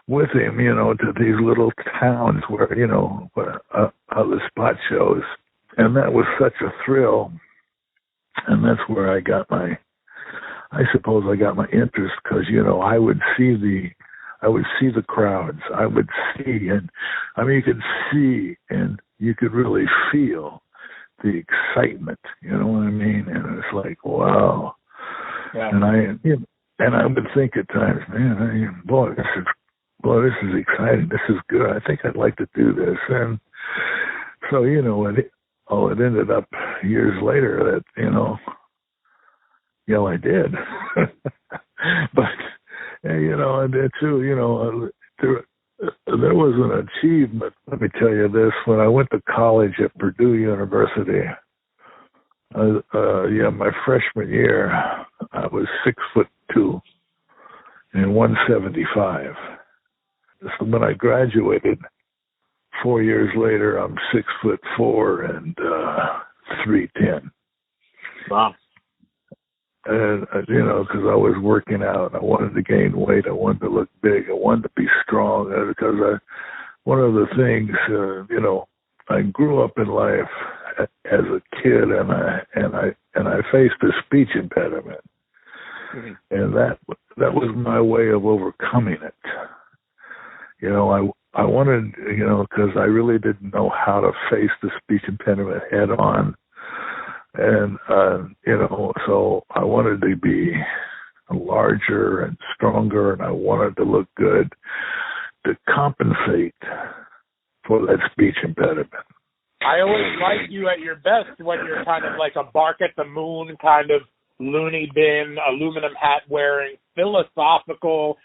with him, to these little towns where, the spot shows. And that was such a thrill. And that's where I got my interest, because, I would see the crowds. I would see, and you could see and you could really feel the excitement, you know what I mean? And it's like, wow. Yeah. And I would think at times, man, boy, this is exciting. This is good. I think I'd like to do this. And so, it ended up years later that, I did. But, and too, there was an achievement. Let me tell you this. When I went to college at Purdue University, my freshman year, I was 6'2" and 175. So when I graduated 4 years later, I'm 6'4" and 310. Wow. And, because I was working out, I wanted to gain weight, I wanted to look big, I wanted to be strong, because one of the things, I grew up in life as a kid, and I faced a speech impediment, mm-hmm. and that was my way of overcoming it. I wanted, because I really didn't know how to face the speech impediment head on. And, so I wanted to be larger and stronger, and I wanted to look good to compensate for that speech impediment. I always like you at your best when you're kind of like a bark at the moon kind of loony bin, aluminum hat wearing, philosophical,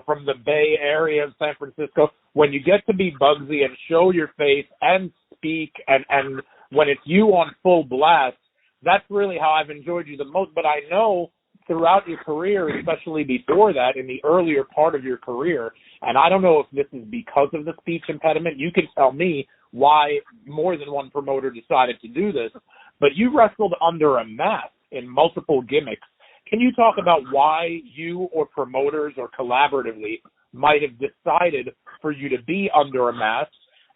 from the Bay Area of San Francisco. When you get to be Buggsy and show your face and speak, and when it's you on full blast, that's really how I've enjoyed you the most. But I know throughout your career, especially before that, in the earlier part of your career, and I don't know if this is because of the speech impediment. You can tell me why more than one promoter decided to do this, but you wrestled under a mask in multiple gimmicks. Can you talk about why you or promoters or collaboratively might have decided for you to be under a mask?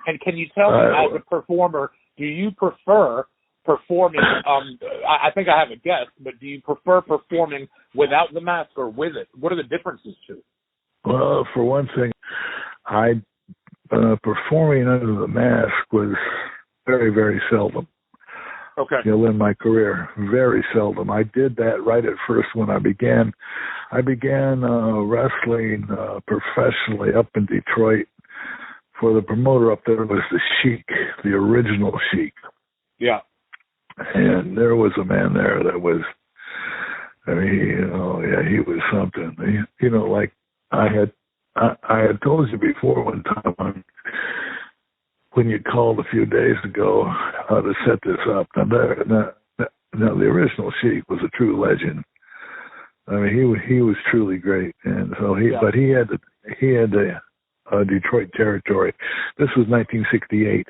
And can you tell me, as a performer, do you prefer performing, I think I have a guess, but do you prefer performing without the mask or with it? What are the differences too? Well, for one thing, performing under the mask was very, very seldom. Okay. In my career, very seldom. I did that right at first when I began. I began wrestling professionally up in Detroit. For the promoter up there was the Sheik, the original Sheik. Yeah. And there was a man there that was, he was something. Like I had told you before one time when you called a few days ago to set this up. Now the original Sheik was a true legend. He was truly great, and so but he had the Detroit territory. This was 1968.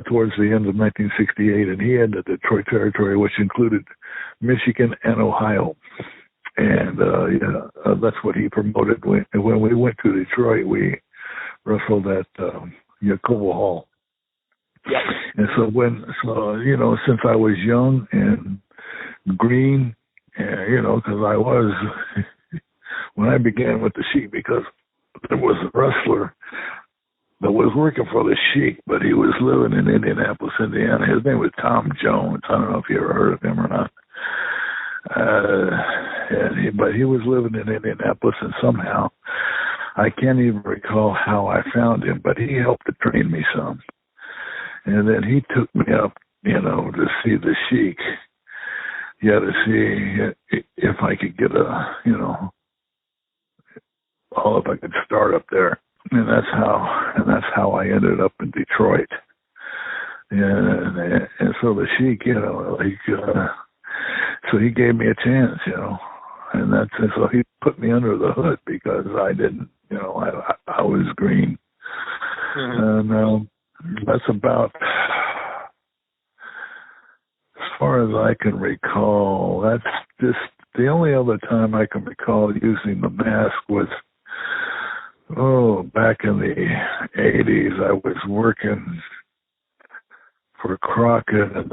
Towards the end of 1968, and he had the Detroit territory, which included Michigan and Ohio, and that's what he promoted. When we went to Detroit, we wrestled at Yacobo Hall. Yeah. And so since I was young and green, because I was, when I began with the Sheik, because there was a wrestler that was working for the Sheik, but he was living in Indianapolis, Indiana. His name was Tom Jones. I don't know if you ever heard of him or not. But he was living in Indianapolis, and somehow, I can't even recall how I found him, but he helped to train me some. And then he took me up, to see the Sheik. Yeah, to see if I could get if I could start up there. And that's how I ended up in Detroit. And so the Sheik, so he gave me a chance, and so he put me under the hood because I didn't, I was green. Mm-hmm. And that's about, as far as I can recall, that's just the only other time I can recall using the mask was, back in the 80s, I was working for Crockett and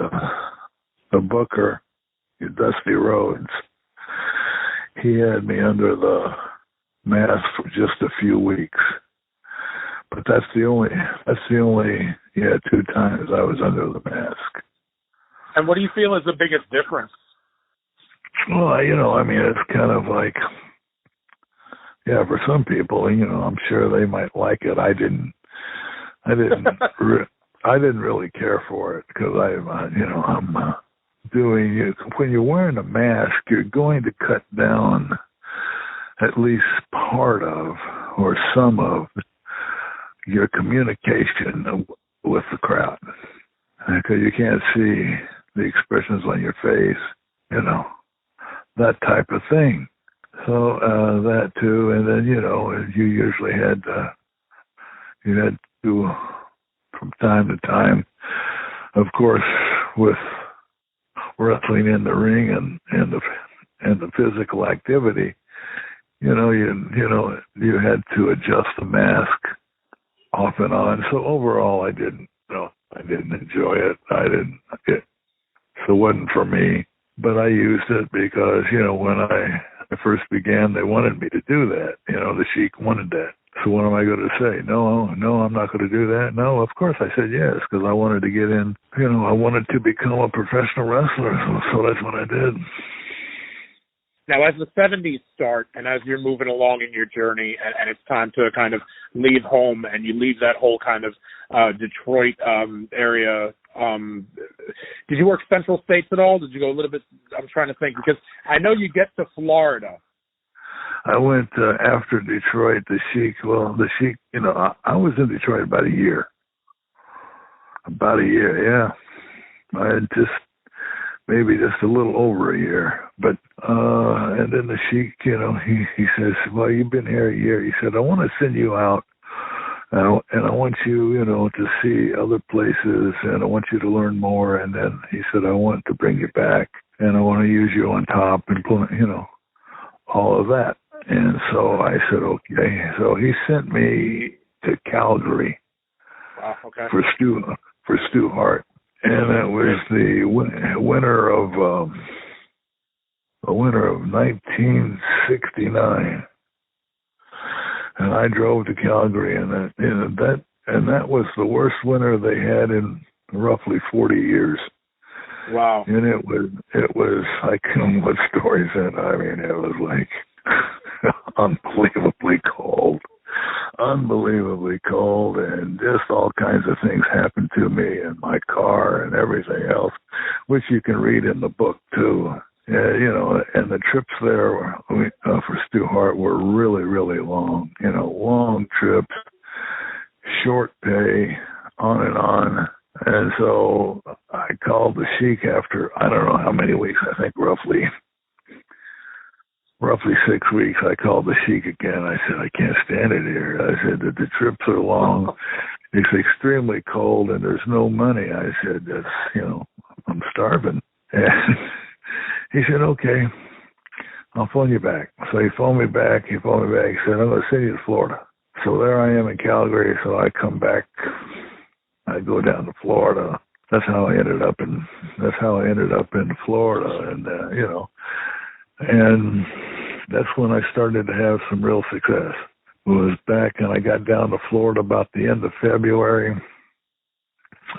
the Booker, Dusty Rhodes. He had me under the mask for just a few weeks. But that's the only 2 times I was under the mask. And what do you feel is the biggest difference? Well, it's kind of like, for some people, I'm sure they might like it. I didn't really care for it because I'm doing it. When you're wearing a mask, you're going to cut down at least part of or some of your communication with the crowd because you can't see the expressions on your face, that type of thing. So that too, and then you usually had to from time to time, of course, with wrestling in the ring and the physical activity, you had to adjust the mask off and on. So overall, I didn't enjoy it. So it wasn't for me. But I used it because when I first began, they wanted me to do that. The Sheik wanted that. So what am I going to say? No, I'm not going to do that. No, of course I said yes because I wanted to get in. I wanted to become a professional wrestler. So that's what I did. Now, as the 70s start and as you're moving along in your journey and it's time to kind of leave home and you leave that whole kind of Detroit area, did you work Central States at all? Did you go a little bit? I'm trying to think because I know you get to Florida. I went after Detroit, the Sheik. Well, the Sheik, I was in Detroit about a year. Yeah. I had maybe just a little over a year. But, and then the Sheik, he says, well, you've been here a year. He said, I want to send you out and I want you, to see other places and I want you to learn more. And then he said, I want to bring you back and I want to use you on top and, all of that. And so I said, okay. So he sent me to Calgary for Stu Hart. And that was the winter of 1969, and I drove to Calgary, and that was the worst winter they had in roughly 40 years. Wow! And it was I can't know what stories in. I mean, it was like unbelievably cold, and just all kinds of things happened to me in my car and everything else, which you can read in the book too. And the trips there for Stu Hart were really, really long. Long trips, short pay, on and on. And so I called the Sheik after I don't know how many weeks. I think roughly 6 weeks. I called the Sheik again. I said, I can't stand it here. I said that the trips are long. It's extremely cold and there's no money. I said, that's, I'm starving. And he said, okay, I'll phone you back. So he phoned me back. He said, I'm going to send you to Florida. So there I am in Calgary. So I come back. I go down to Florida. That's how I ended up in that's how I ended up in Florida, and and that's when I started to have some real success. It was back, and I got down to Florida about the end of February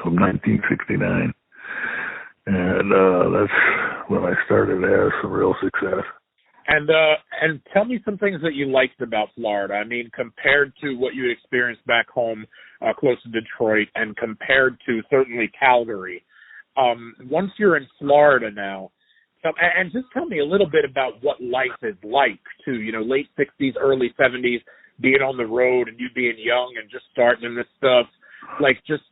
of 1969, and that's when I started to have some real success. And tell me some things that you liked about Florida. I mean, compared to what you experienced back home close to Detroit, and compared to certainly Calgary. Once you're in Florida now, and just tell me a little bit about what life is like too. Late 60s, early 70s, being on the road and you being young and just starting in this stuff. Like, just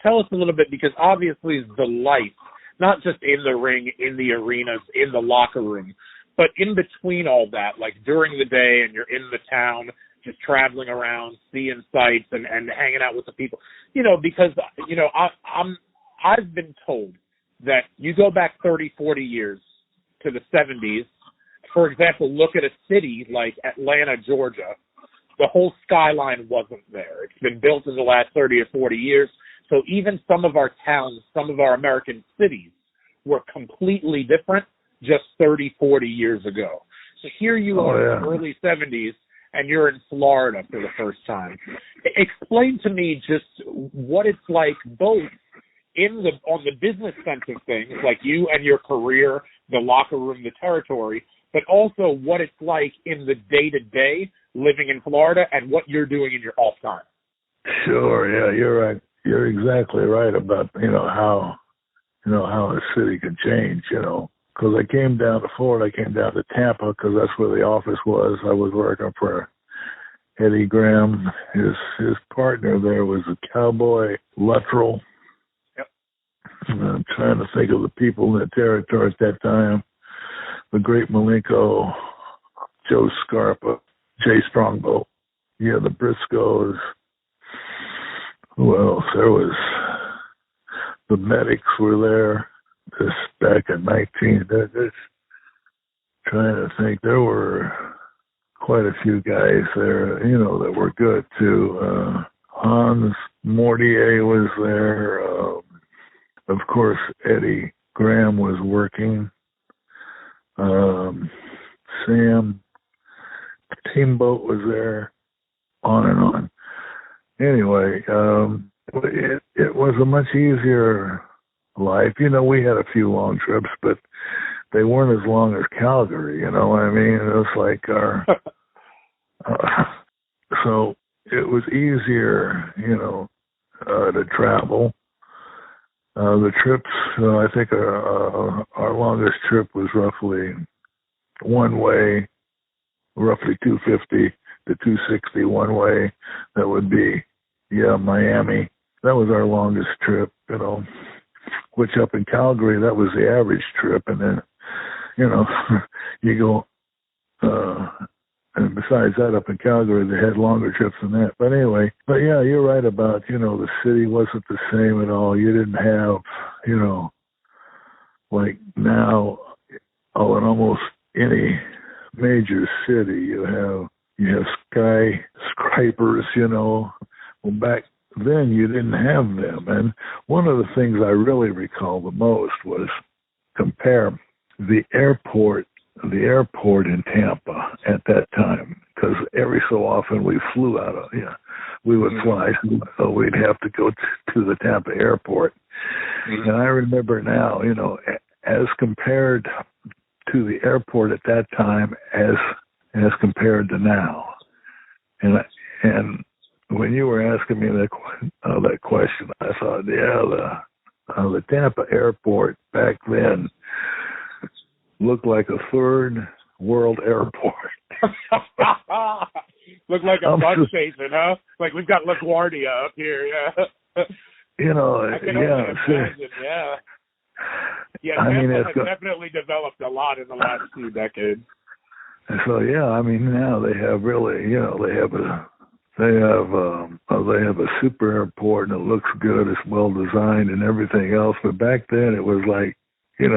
tell us a little bit, because obviously the life, not just in the ring, in the arenas, in the locker room, but in between all that, like during the day and you're in the town, just traveling around, seeing sights and hanging out with the people, because, I've been told that you go back 30, 40 years to the 70s. For example, look at a city like Atlanta, Georgia. The whole skyline wasn't there. It's been built in the last 30 or 40 years. So even some of our towns, some of our American cities were completely different just 30, 40 years ago. So here you are in the early 70s, and you're in Florida for the first time. Explain to me just what it's like, both on the business sense of things, like you and your career, the locker room, the territory, but also what it's like in the day-to-day living in Florida and what you're doing in your off time. Sure, yeah, you're right. You're exactly right about, how a city can change, because I came down to Florida, I came down to Tampa because that's where the office was. I was working for Eddie Graham. His partner there was a cowboy, Luttrell. Yep. I'm trying to think of the people in the territory at that time. The great Malenko, Joe Scarpa, Jay Strongbow. Yeah, the Briscoes. Who else? There was the Medics were there. This back in 19. Trying to think. There were quite a few guys there, that were good too. Hans Mortier was there. Of course, Eddie Graham was working. Sam Teamboat was there. On and on. Anyway, it was a much easier life. We had a few long trips, but they weren't as long as Calgary, It was like so it was easier, to travel. The trips, I think our longest trip was roughly one way, roughly 250 to 260 one way. That would be, Miami. That was our longest trip, which up in Calgary, that was the average trip. And then, you go, and besides that, up in Calgary, they had longer trips than that. But anyway, yeah, you're right about, the city wasn't the same at all. You didn't have, like now, in almost any major city, you have skyscrapers, Well, back then you didn't have them. And one of the things I really recall the most was compare the airport in Tampa at that time, because every so often we flew out of, we would fly, so we'd have to go to the Tampa airport. Mm-hmm. And I remember now, as compared to the airport at that time as compared to now. And when you were asking me that question, I thought, the Tampa airport back then looked like a third world airport. Looked like a bus station, huh? Like we've got LaGuardia up here, yeah. I can only imagine, yeah. Yeah, Tampa has definitely developed a lot in the last few decades. So now they have really, they have a super airport and it looks good, it's well designed and everything else. But back then it was like, it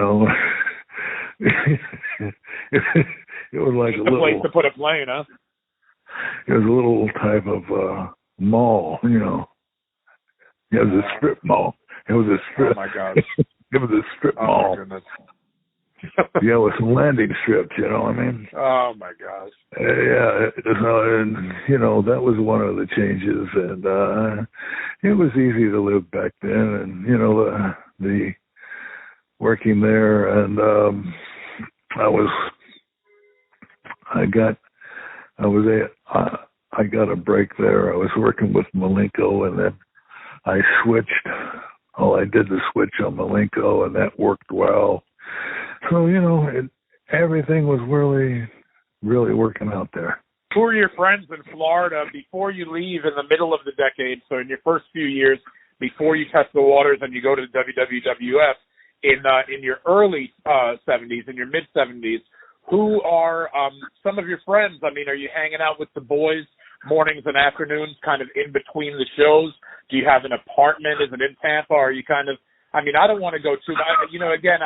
was like a little place to put a plane, huh? It was a little type of mall, It was a strip mall. It was a strip. Oh my God. It was a strip mall. Oh, my goodness. Yeah, with some landing strips, you know what I mean? Oh, my gosh. And, you know, that was one of the changes. And it was easy to live back then. And, you know, the working there. And I got a break there. I was working with Malenko, and then I switched. All I did was switch on Malenko, and that worked well. So, you know, everything was really, really working out there. Who are your friends in Florida before you leave in the middle of the decade? So in your first few years, before you test the waters and you go to the WWWF, in your early 70s, in your mid-70s, who are some of your friends? I mean, are you hanging out with the boys mornings and afternoons, kind of in between the shows? Do you have an apartment? Is it in Tampa? Or are you kind of, I mean, I don't want to go too much, you know, again,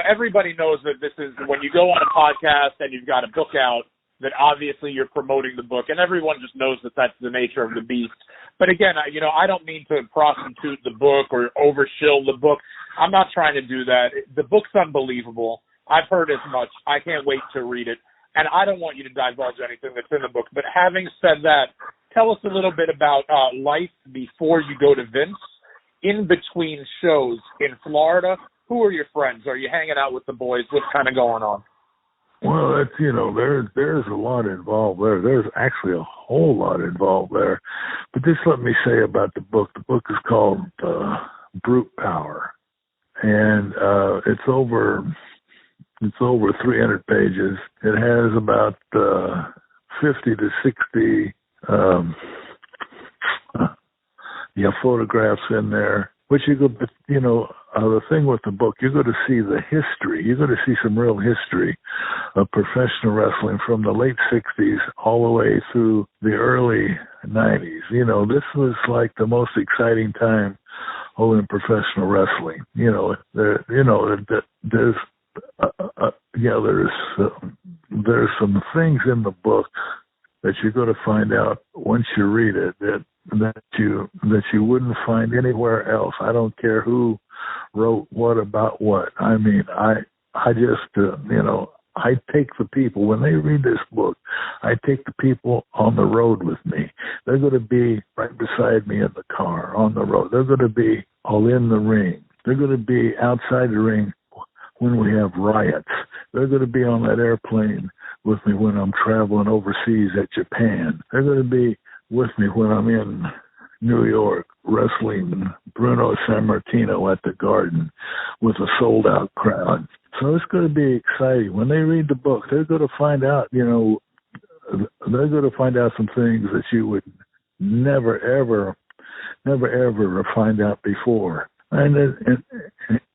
everybody knows that this is, when you go on a podcast and you've got a book out, that obviously you're promoting the book, and everyone just knows that that's the nature of the beast. But again, I don't mean to prostitute the book or overshill the book. I'm not trying to do that. The book's unbelievable. I've heard as much. I can't wait to read it. And I don't want you to divulge anything that's in the book. But having said that, tell us a little bit about life before you go to Vince, in between shows in Florida. Who are your friends? Are you hanging out with the boys? What's kind of going on? Well, that's, you know, there's a lot involved there. There's actually a whole lot involved there. But just let me say about the book. The book is called Brute Power, and it's over 300 pages. It has about 50 to 60 photographs in there. Which the thing with the book, you're going to see the history. You're going to see some real history of professional wrestling from the late 60s all the way through the early 90s. You know, this was like the most exciting time in professional wrestling. There's some things in the book that you're going to find out once you read it that you wouldn't find anywhere else. I don't care who wrote what about what. I mean, I just I take the people, when they read this book, I take the people on the road with me. They're going to be right beside me in the car on the road. They're going to be all in the ring. They're going to be outside the ring when we have riots. They're going to be on that airplane with me when I'm traveling overseas at Japan. They're going to be with me when I'm in New York wrestling Bruno Sammartino at the Garden with a sold-out crowd. So it's going to be exciting. When they read the book, they're going to find out, they're going to find out some things that you would never, ever find out before. And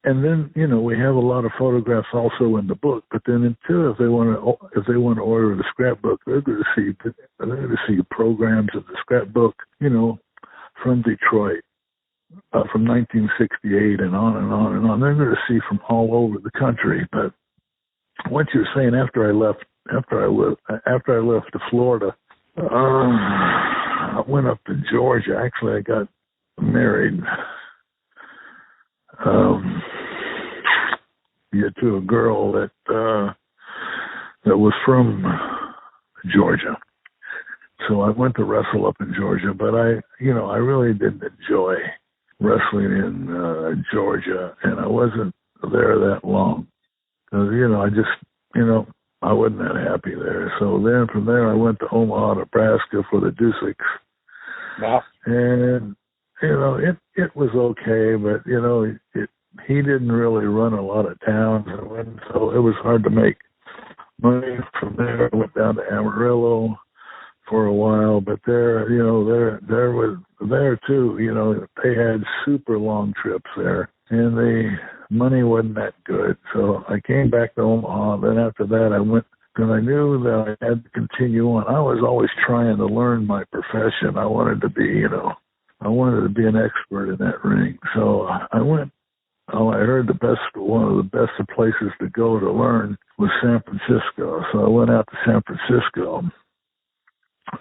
then we have a lot of photographs also in the book. But then if they want to order the scrapbook, they're going to see programs of the scrapbook, from Detroit, from 1968 and on and on and on. They're going to see from all over the country. But what you're saying, after I left to Florida, I went up to Georgia. Actually, I got married to a girl that was from Georgia. So I went to wrestle up in Georgia, but I really didn't enjoy wrestling in Georgia, and I wasn't there that long because I wasn't that happy there. So then from there I went to Omaha, Nebraska for the Duseks. Wow. And it was okay, but he didn't really run a lot of towns, and so it was hard to make money. From there, I went down to Amarillo for a while, but there too, they had super long trips there, and the money wasn't that good. So I came back to Omaha. Then after that, I went, because I knew that I had to continue on. I was always trying to learn my profession. I wanted to be, an expert in that ring. So I went. I heard one of the best places to go to learn was San Francisco. So I went out to San Francisco.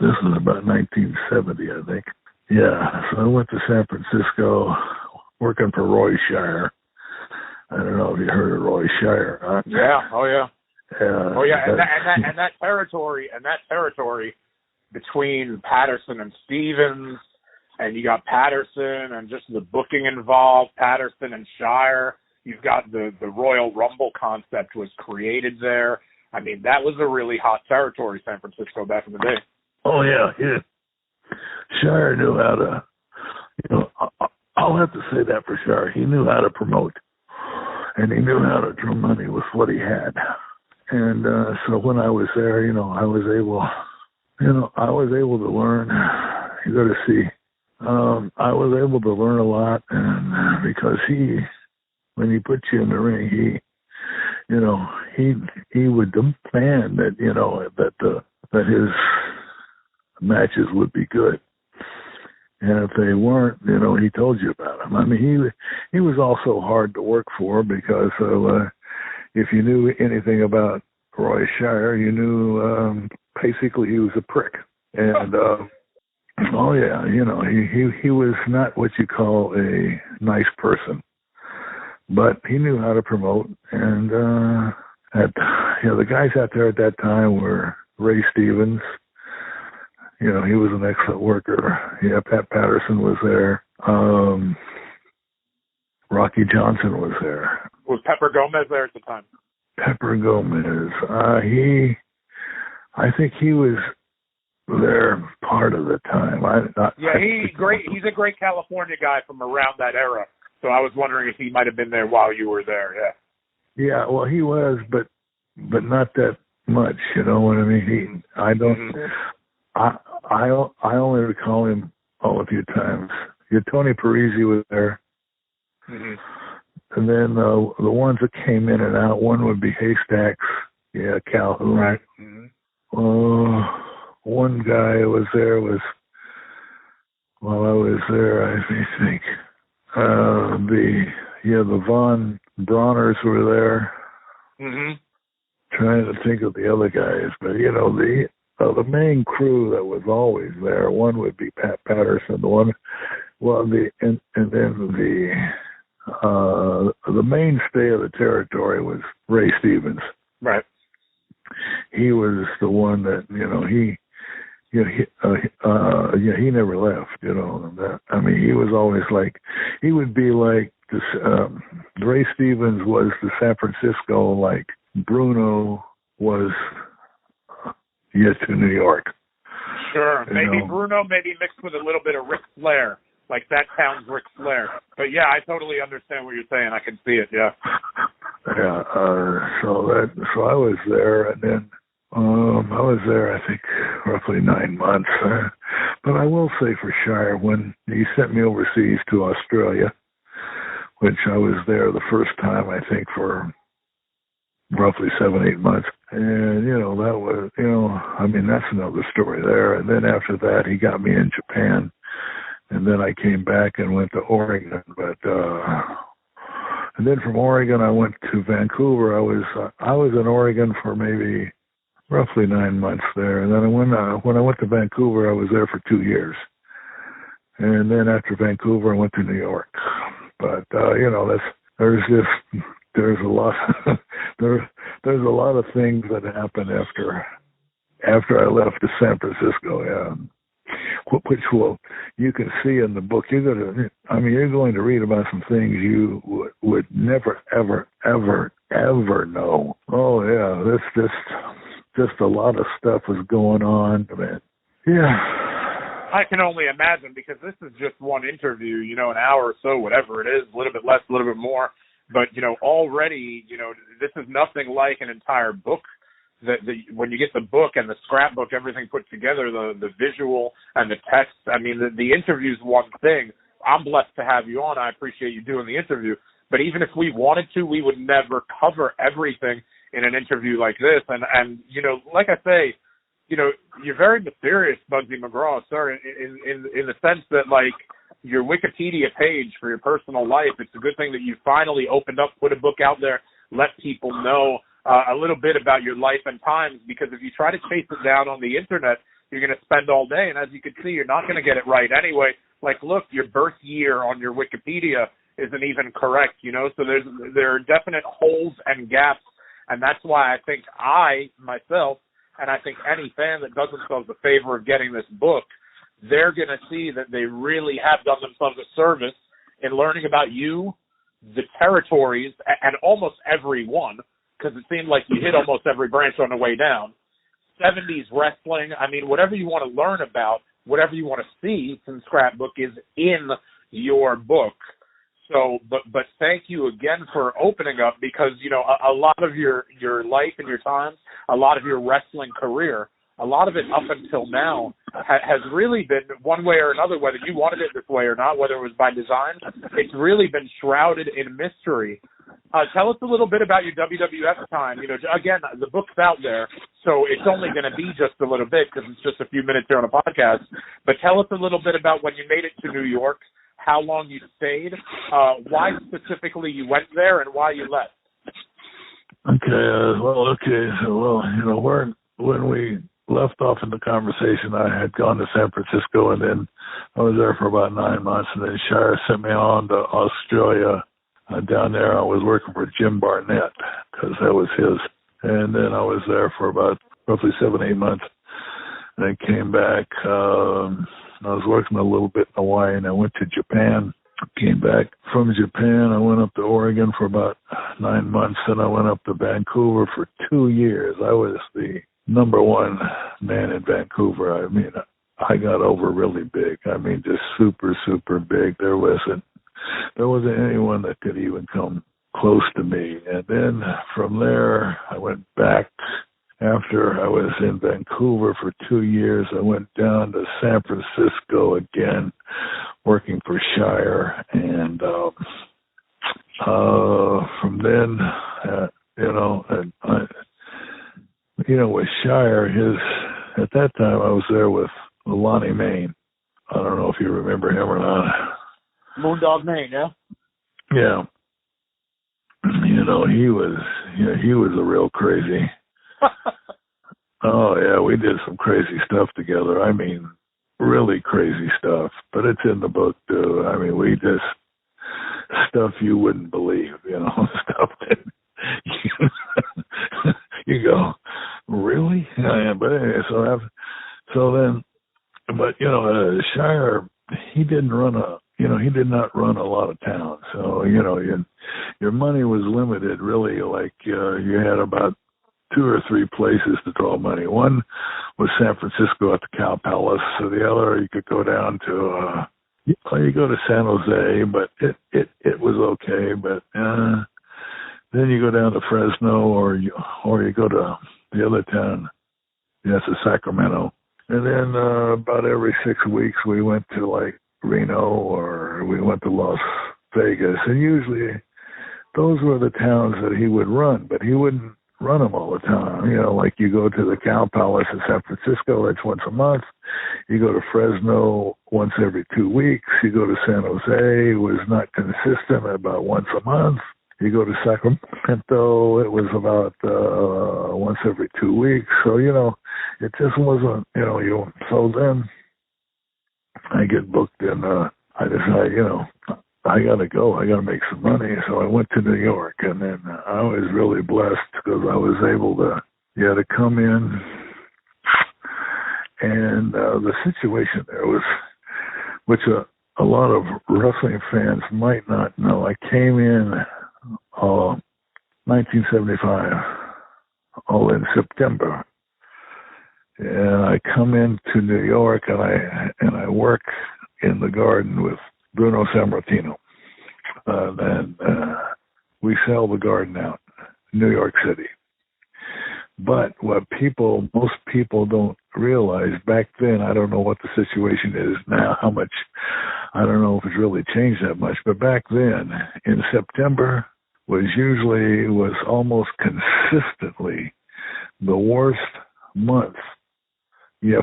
This was about 1970, I think. Yeah. So I went to San Francisco, working for Roy Shire. I don't know if you heard of Roy Shire. Huh? Yeah. Oh yeah. Oh yeah. And that territory between Patterson and Stevens, and you got Patterson and just the booking involved, Patterson and Shire. You've got the Royal Rumble concept was created there. I mean, that was a really hot territory, San Francisco, back in the day. Oh, yeah. Shire knew how to, I'll have to say that for Shire. He knew how to promote, and he knew how to draw money with what he had. And so when I was there, I was able to learn. You got to see. I was able to learn a lot, and because when he put you in the ring, he would demand that that his matches would be good, and if they weren't, he told you about them. I mean, he was also hard to work for because if you knew anything about Roy Shire, you knew basically he was a prick, and oh yeah, he was not what you call a nice person. But he knew how to promote, and the guys out there at that time were Ray Stevens. He was an excellent worker. Yeah, Pat Patterson was there. Rocky Johnson was there. Was Pepper Gomez there at the time? Pepper Gomez. I think he was there part of the time. He's a great California guy from around that era. So I was wondering if he might have been there while you were there. Yeah. Yeah, well, he was, but not that much. You know what I mean? I don't. Mm-hmm. I only recall him a few times. Yeah, Tony Parisi was there, mm-hmm. And then the ones that came in and out. One would be Haystacks. Yeah, Calhoun. Right. Mm-hmm. One guy was there while I was there. I think. The Von Brauners were there. Mm-hmm. Trying to think of the other guys, but the main crew that was always there. One would be Pat Patterson. And then the mainstay of the territory was Ray Stevens. Right. He was the one that he never left, I mean, he was always he would be like this, Ray Stevens was the San Francisco, like Bruno was to New York. Sure. Maybe Bruno, maybe mixed with a little bit of Ric Flair, like that town's Ric Flair. But yeah, I totally understand what you're saying. I can see it, yeah. Yeah, so I was there, and then I was there, I think, roughly 9 months. But I will say for Shire, when he sent me overseas to Australia, which I was there the first time, I think, for roughly 7-8 months. And, that was, I mean, that's another story there. And then after that, he got me in Japan. And then I came back and went to Oregon. But, and then from Oregon, I went to Vancouver. I was in Oregon for maybe roughly 9 months there. And then when I went to Vancouver, I was there for 2 years. And then after Vancouver, I went to New York. But, there's a lot, there's a lot of things that happened after I left to San Francisco. Yeah. Which you can see in the book. You're going to read about some things you would never, ever, ever, ever know. Oh yeah, this just a lot of stuff was going on, man. Yeah. I can only imagine, because this is just one interview, an hour or so, whatever it is, a little bit less, a little bit more. But, already, this is nothing like an entire book. When you get the book and the scrapbook, everything put together, the visual and the text, I mean, the interview's one thing. I'm blessed to have you on. I appreciate you doing the interview. But even if we wanted to, we would never cover everything in an interview like this. And like I say, you're very mysterious, Buggsy McGraw, sir, in the sense that, like, your Wikipedia page for your personal life, it's a good thing that you finally opened up, put a book out there, let people know a little bit about your life and times, because if you try to chase it down on the internet, you're going to spend all day, and as you can see, you're not going to get it right anyway. Like, look, your birth year on your Wikipedia isn't even correct, so there are definite holes and gaps, and that's why I think myself, and I think any fan that does themselves a favor of getting this book, they're going to see that they really have done themselves a service in learning about you, the territories, and almost every one, because it seemed like you hit almost every branch on the way down. 70s wrestling, whatever you want to learn about, whatever you want to see from Scrapbook is in your book. So, but thank you again for opening up, because, a lot of your life and your times, a lot of your wrestling career, a lot of it up until now has really been one way or another, whether you wanted it this way or not, whether it was by design, it's really been shrouded in mystery. Tell us a little bit about your WWF time. Again, the book's out there, so it's only going to be just a little bit because it's just a few minutes here on a podcast. But tell us a little bit about when you made it to New York, how long you stayed, why specifically you went there, and why you left. When we left off in the conversation, I had gone to San Francisco, and then I was there for about 9 months, and then Shire sent me on to Australia. Down there, I was working for Jim Barnett, because that was his. And then I was there for about roughly 7-8 months. And I came back. I was working a little bit in Hawaii, and I went to Japan. Came back from Japan. I went up to Oregon for about 9 months, and I went up to Vancouver for 2 years. I was the number one man in Vancouver. I got over really big. Just super, super big. There wasn't anyone that could even come close to me. And then from there, I went back. After I was in Vancouver for 2 years, I went down to San Francisco again, working for Shire. And from then, with Shire, at that time I was there with Lonnie Main. I don't know if you remember him or not. Moondog Main, yeah? Yeah. He was a real crazy. Oh, yeah, we did some crazy stuff together. Really crazy stuff. But it's in the book, too. We just, stuff you wouldn't believe, stuff that you go, really? Yeah, but anyway, Shire, he did not run a lot of towns. So, your money was limited, really. Like, you had about 2 or 3 places to draw money. One was San Francisco at the Cow Palace. So the other, you could go down to, you go to San Jose, but it was okay. But then you go down to Fresno, or you go to the other town, to Sacramento. And then about every 6 weeks, we went to like Reno, or we went to Las Vegas. And usually those were the towns that he would run, but he wouldn't run them all the time. Like you go to the Cow Palace in San Francisco, that's once a month. You go to Fresno once every 2 weeks. You go to San Jose, it was not consistent, about once a month. You go to Sacramento, it was about once every 2 weeks. So, it just wasn't, so then I get booked in, I decide, I got to go. I got to make some money. So I went to New York, and then I was really blessed because I was able to come in. And the situation there was, which a lot of wrestling fans might not know. I came in 1975, in September. And I come into New York, and I work in the garden with Bruno Sammartino. And we sell the garden out in New York City. But what most people don't realize, back then, I don't know what the situation is now, how much, I don't know if it's really changed that much, but back then, in September, was almost consistently the worst month,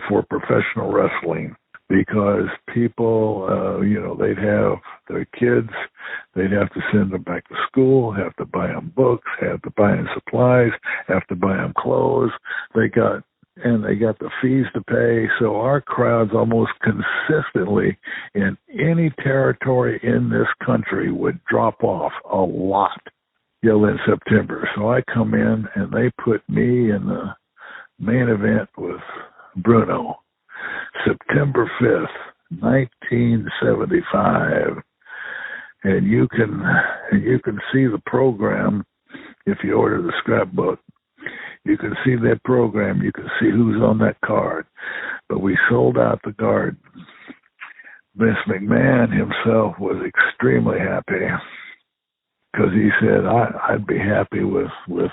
for professional wrestling. Because people, they'd have their kids, they'd have to send them back to school, have to buy them books, have to buy them supplies, have to buy them clothes. They got, and they got the fees to pay. So our crowds almost consistently in any territory in this country would drop off a lot, in September. So I come in and they put me in the main event with Bruno, September 5th, 1975. And you can see the program if you order the scrapbook. You can see that program. You can see who's on that card. But we sold out the card. Vince McMahon himself was extremely happy because he said, "I'd be happy with a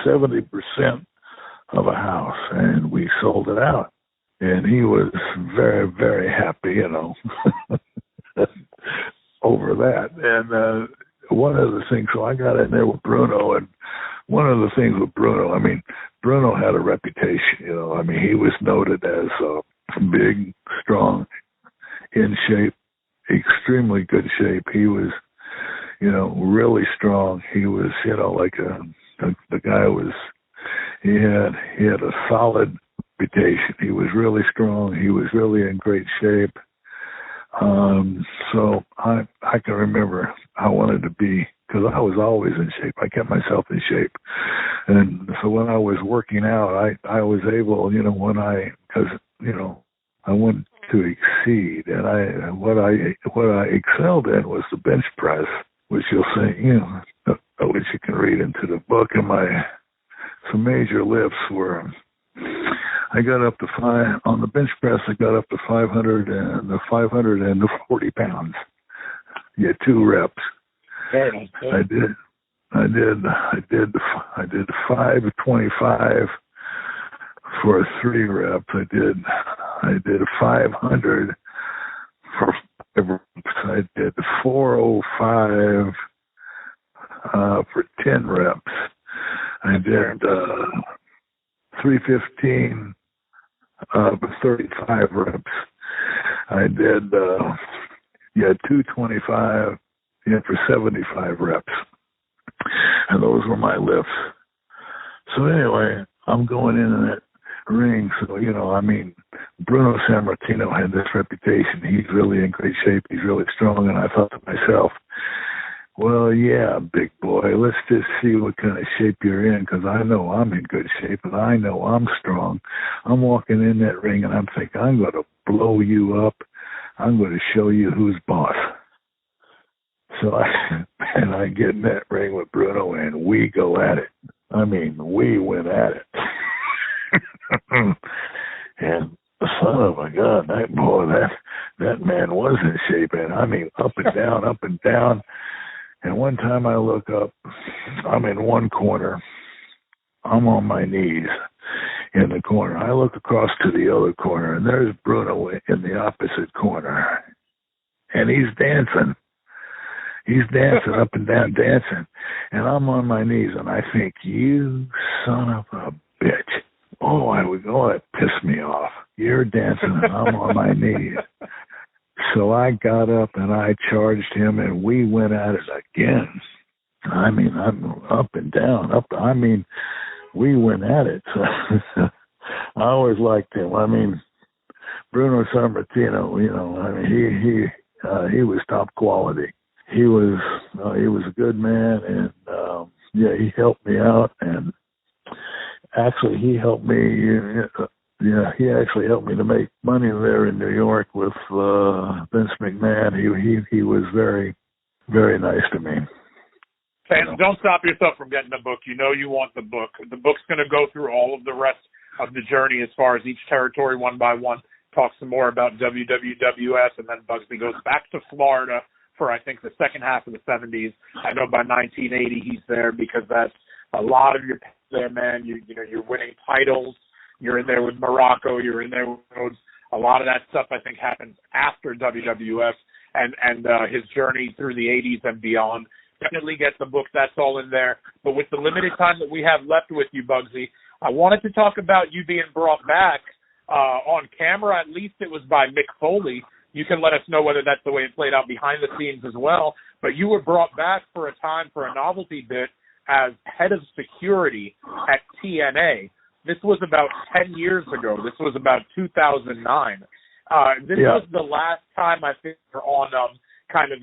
70% of a house," and we sold it out. And he was very, very happy, over that. And one of the things, so I got in there with Bruno, and one of the things with Bruno, Bruno had a reputation, he was noted as big, strong, in shape, extremely good shape. He was, really strong. He was, the guy was, he had a solid reputation. He was really strong. He was really in great shape. So I can remember I wanted to be, because I was always in shape. I kept myself in shape. And so when I was working out, I was able, because I wanted to exceed. And what I excelled in was the bench press, which you'll see, which you can read into the book. And some major lifts were, I got up to on the bench press, I got up to 540 pounds. You had 2 reps. Very nice. I did 525 for 3 reps. I did 500 for 5 reps. I did 405 for 10 reps. I did 315 for 35 reps. I did 225 for 75 reps. And those were my lifts. So anyway, I'm going in that ring. So, Bruno Sammartino had this reputation. He's really in great shape. He's really strong. And I thought to myself, well, yeah, big boy, let's just see what kind of shape you're in, because I know I'm in good shape and I know I'm strong. I'm walking in that ring and I'm thinking, I'm going to blow you up. I'm going to show you who's boss. So I get in that ring with Bruno and we go at it. We went at it. And son of a gun, that man was in shape. And up and down, up and down. And one time I look up, I'm in one corner. I'm on my knees in the corner. I look across to the other corner, and there's Bruno in the opposite corner. And he's dancing. He's dancing up and down, dancing. And I'm on my knees, and I think, you son of a bitch. Oh, it pissed me off. You're dancing, and I'm on my knees. So I got up and I charged him and we went at it again. I'm up and down, we went at it. So I always liked him. Bruno Sammartino, he was top quality. He was a good man, and he helped me out, and actually he helped me. He actually helped me to make money there in New York with Vince McMahon. He was very, very nice to me. Fans, don't stop yourself from getting the book. You want the book. The book's going to go through all of the rest of the journey as far as each territory one by one. Talk some more about WWWF, and then Buggsy goes back to Florida for, I think, the second half of the 70s. I know by 1980 he's there because that's a lot of your there, man. You're winning titles. You're in there with Morocco. You're in there with Rhodes. A lot of that stuff, I think, happens after WWF and his journey through the 80s and beyond. Definitely get the book. That's all in there. But with the limited time that we have left with you, Buggsy, I wanted to talk about you being brought back on camera. At least it was by Mick Foley. You can let us know whether that's the way it played out behind the scenes as well. But you were brought back for a time for a novelty bit as head of security at TNA. This was about 10 years ago. This was about 2009. This was the last time I think you're on kind of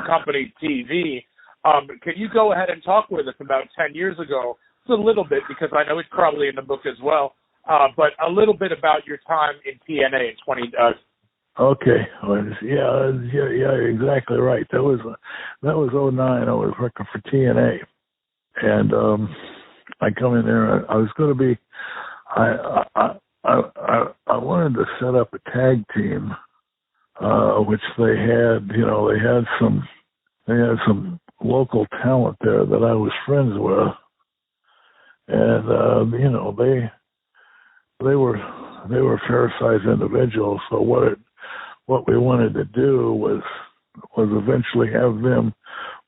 company TV. Can you go ahead and talk with us about 10 years ago? Just a little bit, because I know it's probably in the book as well, but a little bit about your time in TNA in 20. Okay. Yeah, you're exactly right. That was 2009. I was working for TNA, and I come in there. I was going to be. I wanted to set up a tag team, which they had. They had some local talent there that I was friends with, and they were fair-sized individuals. So what we wanted to do was eventually have them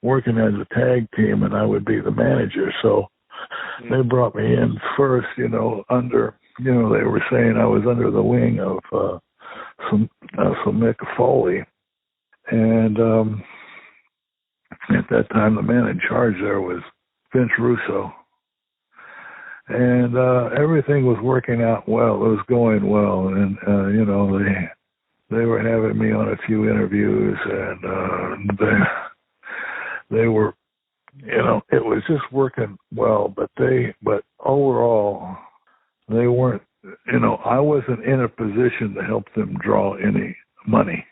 working as a tag team, and I would be the manager. So they brought me in first, under, they were saying I was under the wing of some Mick Foley, and at that time the man in charge there was Vince Russo, and everything was working out well. It was going well, and they were having me on a few interviews, and they were, it was just working well, but overall they weren't, I wasn't in a position to help them draw any money,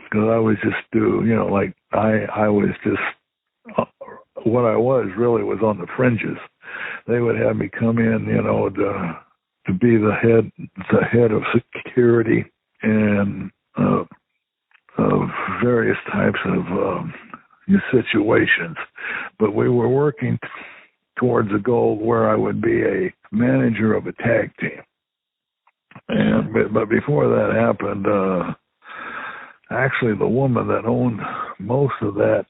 because I was just I was just, what I was really was on the fringes. They would have me come in, to be the head of security and of various types of situations. But we were working towards a goal where I would be a manager of a tag team. But before that happened, actually the woman that owned most of that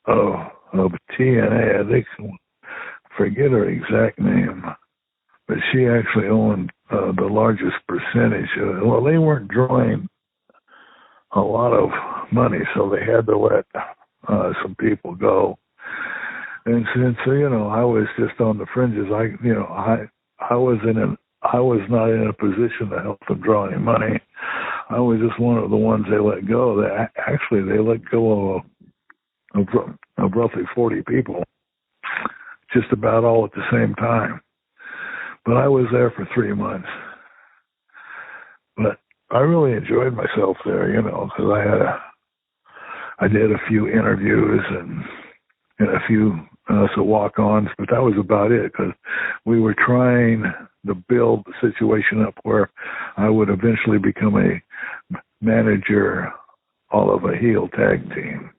of TNA, I think, forget her exact name, but she actually owned the largest percentage. Well, they weren't drawing a lot of money, so they had to let some people go. And since I was just on the fringes, I was not in a position to help them draw any money. I was just one of the ones they let go. They let go of roughly 40 people, just about all at the same time. But I was there for 3 months. But I really enjoyed myself there, because I did a few interviews and a few walk-ons, but that was about it, because we were trying to build the situation up where I would eventually become a manager of a heel tag team.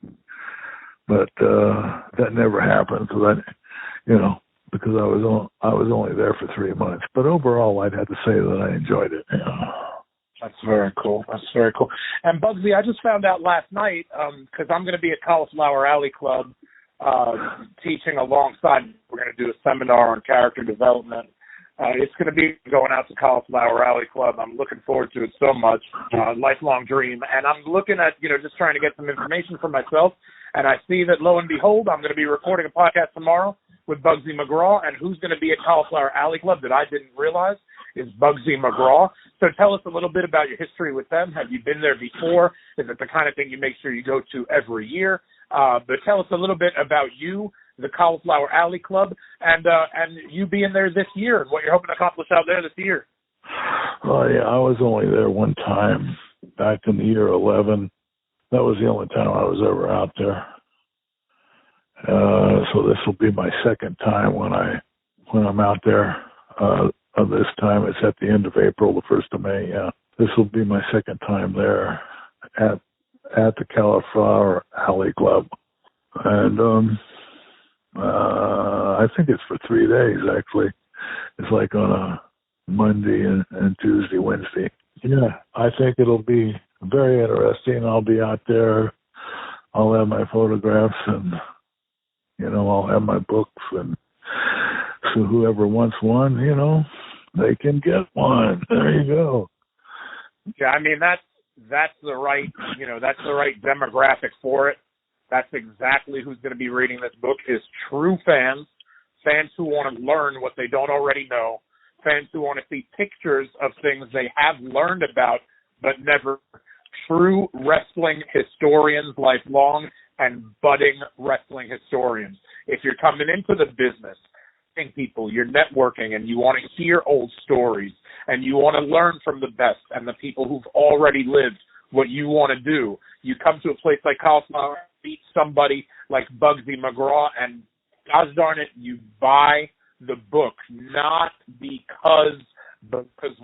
But that never happened, so that, because I was only there for 3 months. But overall, I'd have to say that I enjoyed it. That's very cool. And Buggsy, I just found out last night, because I'm going to be at Cauliflower Alley Club teaching alongside. We're going to do a seminar on character development. It's going to be going out to Cauliflower Alley Club. I'm looking forward to it so much. Lifelong dream. And I'm looking at, just trying to get some information for myself. And I see that, lo and behold, I'm going to be recording a podcast tomorrow with Buggsy McGraw. And who's going to be at Cauliflower Alley Club that I didn't realize is Buggsy McGraw. So tell us a little bit about your history with them. Have you been there before? Is it the kind of thing you make sure you go to every year? But tell us a little bit about you, the Cauliflower Alley Club, and you being there this year and what you're hoping to accomplish out there this year. Oh, yeah, I was only there one time back in the year 11. That was the only time I was ever out there. So this will be my second time when I'm out there. This time it's at the end of April, the 1st of May. Yeah, this will be my second time there at the Cauliflower Alley Club, and I think it's for 3 days. Actually, it's like on a Monday and Tuesday, Wednesday. Yeah, I think it'll be very interesting. I'll be out there. I'll have my photographs, and I'll have my books, and so whoever wants one, they can get one. There you go. Yeah, I mean that's the right that's the right demographic for it. That's exactly who's going to be reading this book, is true fans who want to learn what they don't already know, fans who want to see pictures of things they have learned about but never, true wrestling historians, lifelong and budding wrestling historians. If you're coming into the business, people, you're networking and you want to hear old stories and you want to learn from the best and the people who've already lived what you want to do, you come to a place like Cauliflower, meet somebody like Buggsy McGraw, and gosh darn it, you buy the book, not because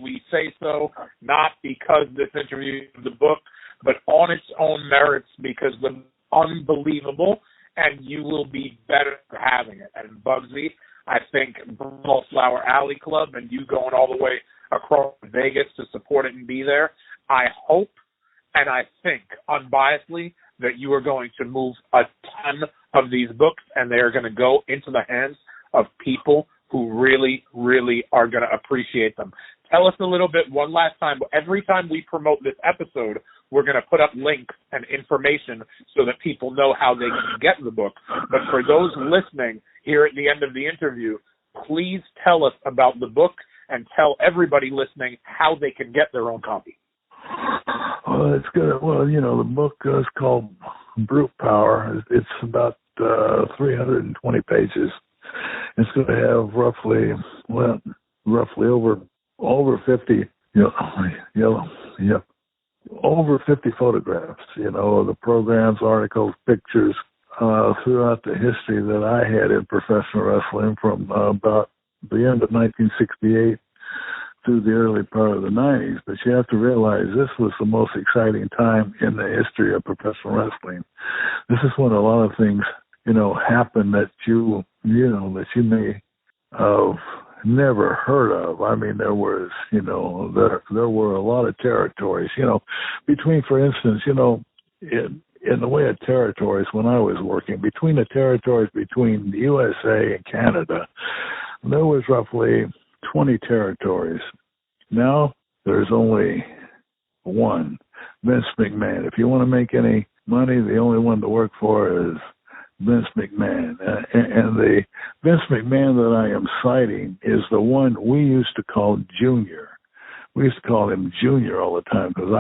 we say so, not because this interview is the book, but on its own merits, because the unbelievable, and you will be better for having it. And Buggsy, I think Bruno Flower Alley Club and you going all the way across Vegas to support it and be there, I hope and I think unbiasedly that you are going to move a ton of these books and they are going to go into the hands of people who really, really are going to appreciate them. Tell us a little bit one last time. Every time we promote this episode, we're going to put up links and information so that people know how they can get the book. But for those listening here at the end of the interview, please tell us about the book and tell everybody listening how they can get their own copy. Well, it's good. Well, the book is called Brute Power. It's about 320 pages. It's going to have roughly over 50, over 50 photographs, of the programs, articles, pictures, throughout the history that I had in professional wrestling from about the end of 1968 through the early part of the 90s. But you have to realize this was the most exciting time in the history of professional wrestling. This is when a lot of things, happened that you may have never heard of. I mean, there was, there were a lot of territories, between, for instance, in the way of territories, when I was working, between the territories between the USA and Canada, there was roughly 20 territories. Now there's only one, Vince McMahon. If you want to make any money, the only one to work for is Vince McMahon. And the Vince McMahon that I am citing is the one we used to call Junior. We used to call him Junior all the time because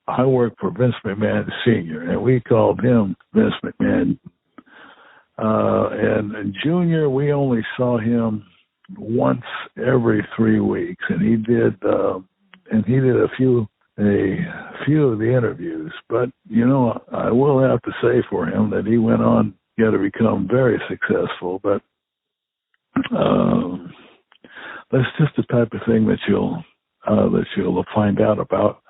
I worked for Vince McMahon Sr., and we called him Vince McMahon. And Junior, we only saw him once every 3 weeks, and he did a few of the interviews. But I will have to say for him that he went on to become very successful. But that's just the type of thing that you'll find out about.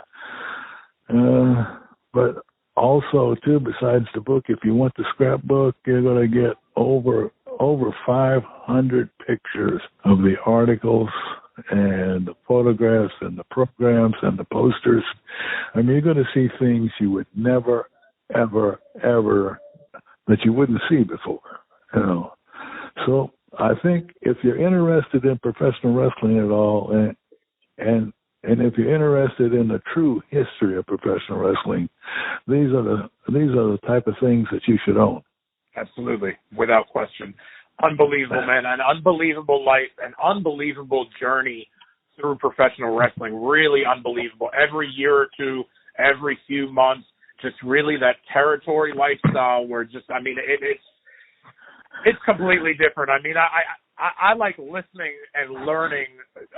But also, too, besides the book, if you want the scrapbook, you're going to get over 500 pictures of the articles and the photographs and the programs and the posters. I mean, you're going to see things you would never, ever, ever, that you wouldn't see before. So I think if you're interested in professional wrestling at all, and if you're interested in the true history of professional wrestling, these are the type of things that you should own. Absolutely, without question. Unbelievable, man. An unbelievable life, an unbelievable journey through professional wrestling. Really unbelievable. Every year or two, every few months, just really that territory lifestyle where it's completely different. I mean, I like listening and learning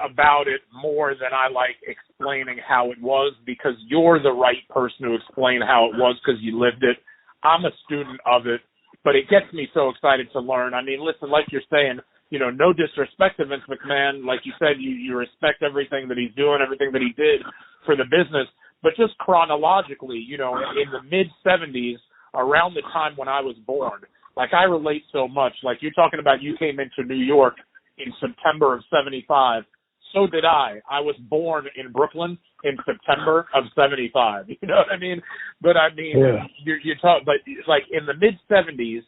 about it more than I like explaining how it was, because you're the right person to explain how it was because you lived it. I'm a student of it, but it gets me so excited to learn. I mean, listen, like you're saying, no disrespect to Vince McMahon. Like you said, you respect everything that he's doing, everything that he did for the business. But just chronologically, in the mid-'70s, around the time when I was born, like I relate so much. Like you're talking about, you came into New York in September of 75. So did I. I was born in Brooklyn in September of 75. You know what I mean? But I mean, yeah. You're talking, but like in the mid-'70s,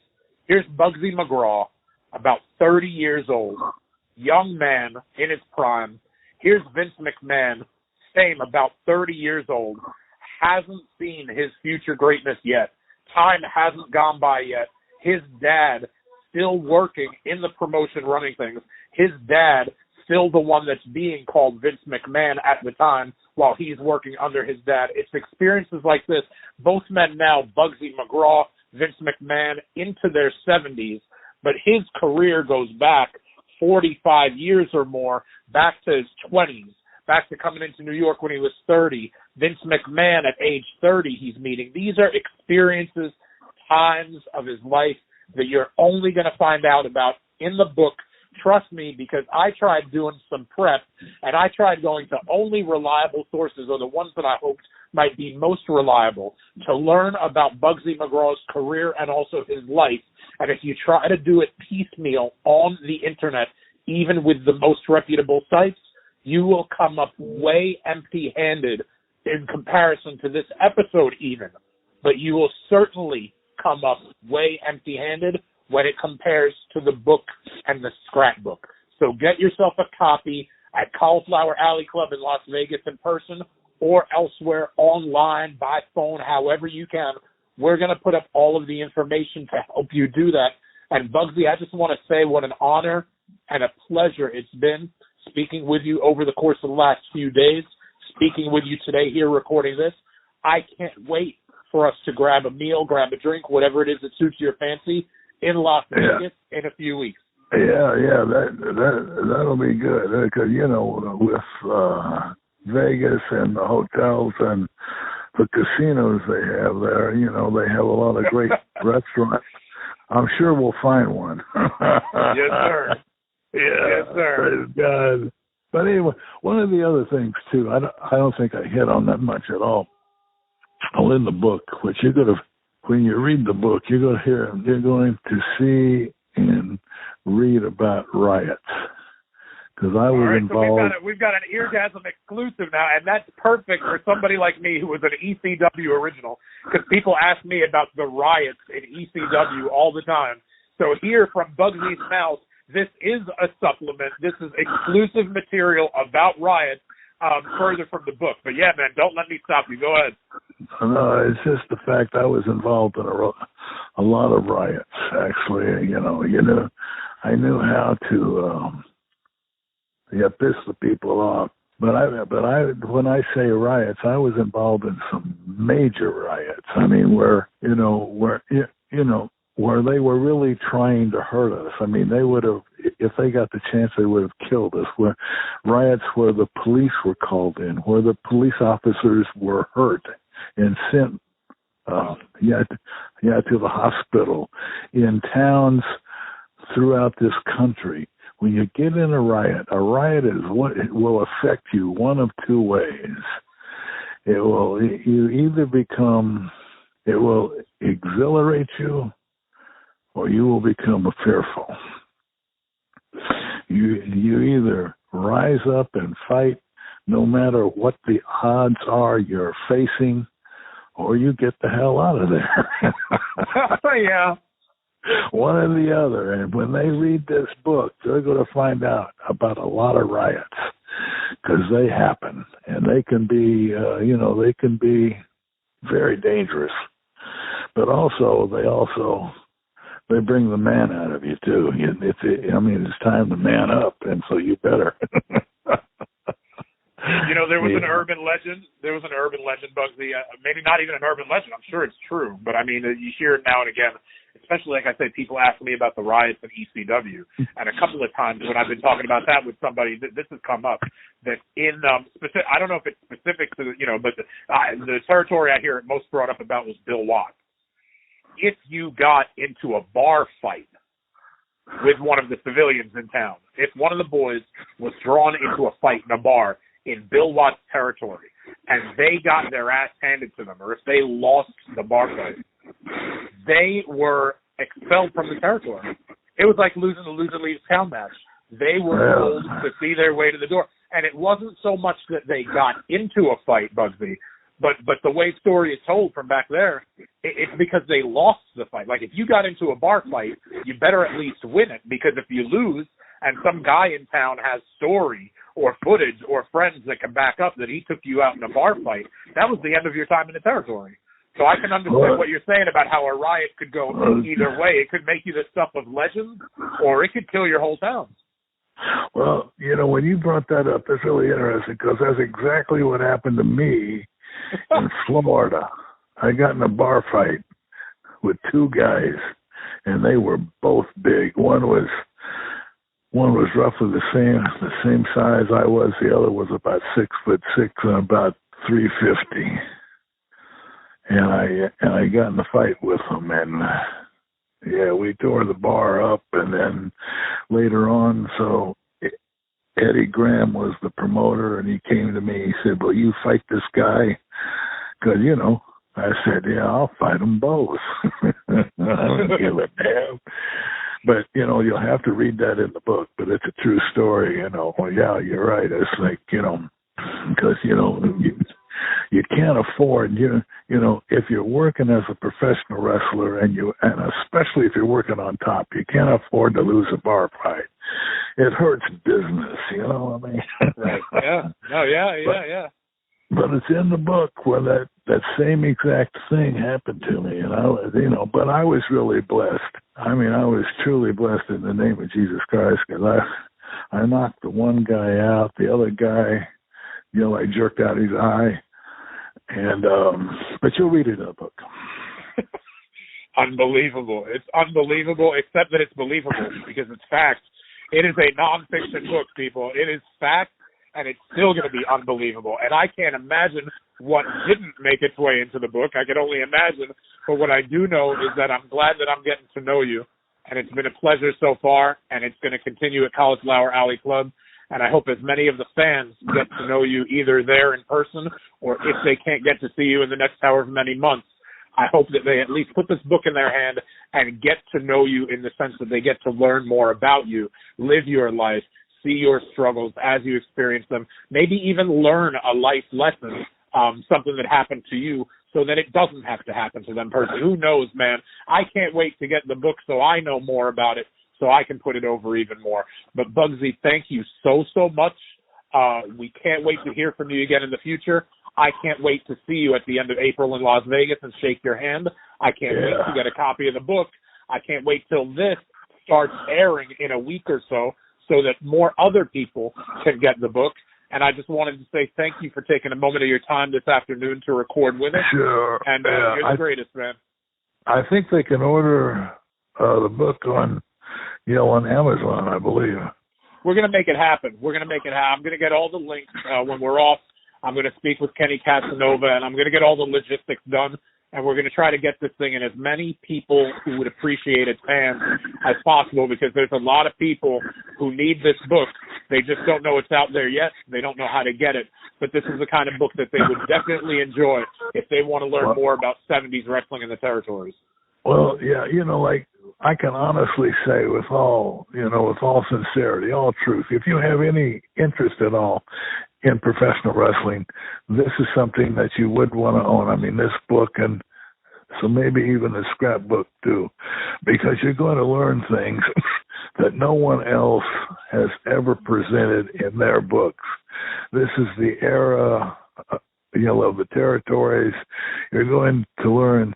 here's Buggsy McGraw, about 30 years old, young man in his prime. Here's Vince McMahon, same, about 30 years old, hasn't seen his future greatness yet, time hasn't gone by yet. His dad still working in the promotion running things. His dad still the one that's being called Vince McMahon at the time while he's working under his dad. It's experiences like this. Both men now, Buggsy McGraw, Vince McMahon, into their 70s, but his career goes back 45 years or more, back to his 20s, back to coming into New York when he was 30. Vince McMahon at age 30 he's meeting. These are experiences, times of his life that you're only going to find out about in the book. Trust me, because I tried doing some prep, and I tried going to only reliable sources, or the ones that I hoped might be most reliable, to learn about Buggsy McGraw's career and also his life. And if you try to do it piecemeal on the internet, even with the most reputable sites, you will come up way empty-handed in comparison to this episode even. But you will certainly come up way empty-handed when it compares to the book and the scrapbook. So get yourself a copy at Cauliflower Alley Club in Las Vegas in person or elsewhere online, by phone, however you can. We're going to put up all of the information to help you do that. And Buggsy, I just want to say what an honor and a pleasure it's been speaking with you over the course of the last few days, speaking with you today here recording this. I can't wait for us to grab a meal, grab a drink, whatever it is that suits your fancy, in Las Vegas in a few weeks. Yeah, that'll be good. Because, with Vegas and the hotels and the casinos they have there, they have a lot of great restaurants. I'm sure we'll find one. Yes, sir. Yeah, yes, sir. Praise God. But anyway, one of the other things, too, I don't think I hit on that much at all. In the book, which you're going to, when you read the book, you're going to see and read about riots. Because I was involved. So we've got an Eargasm exclusive now, and that's perfect for somebody like me who was an ECW original. Because people ask me about the riots in ECW all the time. So here from Buggsy's mouth, this is a supplement. This is exclusive material about riots. Further from the book. But yeah, man, don't let me stop you. Go ahead. No, it's just the fact I was involved in a lot of riots, actually. I knew how to piss the people off. But when I say riots, I was involved in some major riots. I mean, where they were really trying to hurt us. I mean, they would have, if they got the chance, they would have killed us. Where riots where the police were called in, where the police officers were hurt and sent to the hospital, in towns throughout this country. When you get in a riot is what it will affect you one of two ways. It will exhilarate you, or you will become fearful. You either rise up and fight no matter what the odds are you're facing, or you get the hell out of there. Yeah. One or the other. And when they read this book, they're going to find out about a lot of riots, because they happen, and they can be, they can be very dangerous. But also, they bring the man out of you too. It's time to man up, and so you better. There was an urban legend. There was an urban legend, Buggsy. Maybe not even an urban legend. I'm sure it's true, but I mean, you hear it now and again. Especially, like I said, people ask me about the riots in ECW, and a couple of times when I've been talking about that with somebody, this has come up. That in specific, I don't know if it's specific to but the territory I hear it most brought up about was Bill Watts. If you got into a bar fight with one of the civilians in town, if one of the boys was drawn into a fight in a bar in Bill Watts' territory, and they got their ass handed to them, or if they lost the bar fight, they were expelled from the territory. It was like losing the loser leaves town match. They were told to see their way to the door. And it wasn't so much that they got into a fight, Buggsy, but the way the story is told from back there, it's because they lost the fight. Like, if you got into a bar fight, you better at least win it, because if you lose and some guy in town has story or footage or friends that can back up that he took you out in a bar fight, that was the end of your time in the territory. So I can understand what you're saying about how a riot could go either way. It could make you the stuff of legend, or it could kill your whole town. Well, when you brought that up, that's really interesting because that's exactly what happened to me in Florida. I got in a bar fight with two guys, and they were both big. One was roughly the same size I was. The other was about 6'6" and about 350. And I got in a fight with them, and yeah, we tore the bar up. And then later on, so Eddie Graham was the promoter, and he came to me. He said, "Will you fight this guy?" Because I said, "Yeah, I'll fight them both." I don't give a damn. But, you'll have to read that in the book, but it's a true story, Well, yeah, you're right. It's like, because, you can't afford, if you're working as a professional wrestler and especially if you're working on top, you can't afford to lose a bar fight. It hurts business, what I mean? Right. Yeah. No, yeah. But it's in the book where that same exact thing happened to me, and but I was really blessed. I mean, I was truly blessed in the name of Jesus Christ, because I knocked the one guy out, the other guy, I jerked out his eye, and but you'll read it in the book. Unbelievable. It's unbelievable, except that it's believable because it's fact. It is a nonfiction book, people. It is fact. And it's still going to be unbelievable. And I can't imagine what didn't make its way into the book. I can only imagine. But what I do know is that I'm glad that I'm getting to know you. And it's been a pleasure so far. And it's going to continue at Cauliflower Alley Club. And I hope as many of the fans get to know you either there in person, or if they can't get to see you in the next however many months, I hope that they at least put this book in their hand and get to know you in the sense that they get to learn more about you, live your life, see your struggles as you experience them, maybe even learn a life lesson, something that happened to you, so that it doesn't have to happen to them personally. Who knows, man? I can't wait to get the book so I know more about it, so I can put it over even more. But Buggsy, thank you so much. We can't wait to hear from you again in the future. I can't wait to see you at the end of April in Las Vegas and shake your hand. I can't wait to get a copy of the book. I can't wait till this starts airing in a week or so that more other people can get the book. And I just wanted to say thank you for taking a moment of your time this afternoon to record with us. Sure. And you're the greatest, man. I think they can order the book on Amazon, I believe. We're going to make it happen. I'm going to get all the links when we're off. I'm going to speak with Kenny Casanova, and I'm going to get all the logistics done. And we're going to try to get this thing in as many people who would appreciate its hands as possible, because there's a lot of people who need this book. They just don't know it's out there yet. They don't know how to get it. But this is the kind of book that they would definitely enjoy if they want to learn more about 70s wrestling in the territories. Well, yeah, like I can honestly say with all sincerity, all truth, if you have any interest at all in professional wrestling, this is something that you would want to own. I mean, this book, and so maybe even the scrapbook too, because you're going to learn things that no one else has ever presented in their books. This is the era, of the territories. You're going to learn.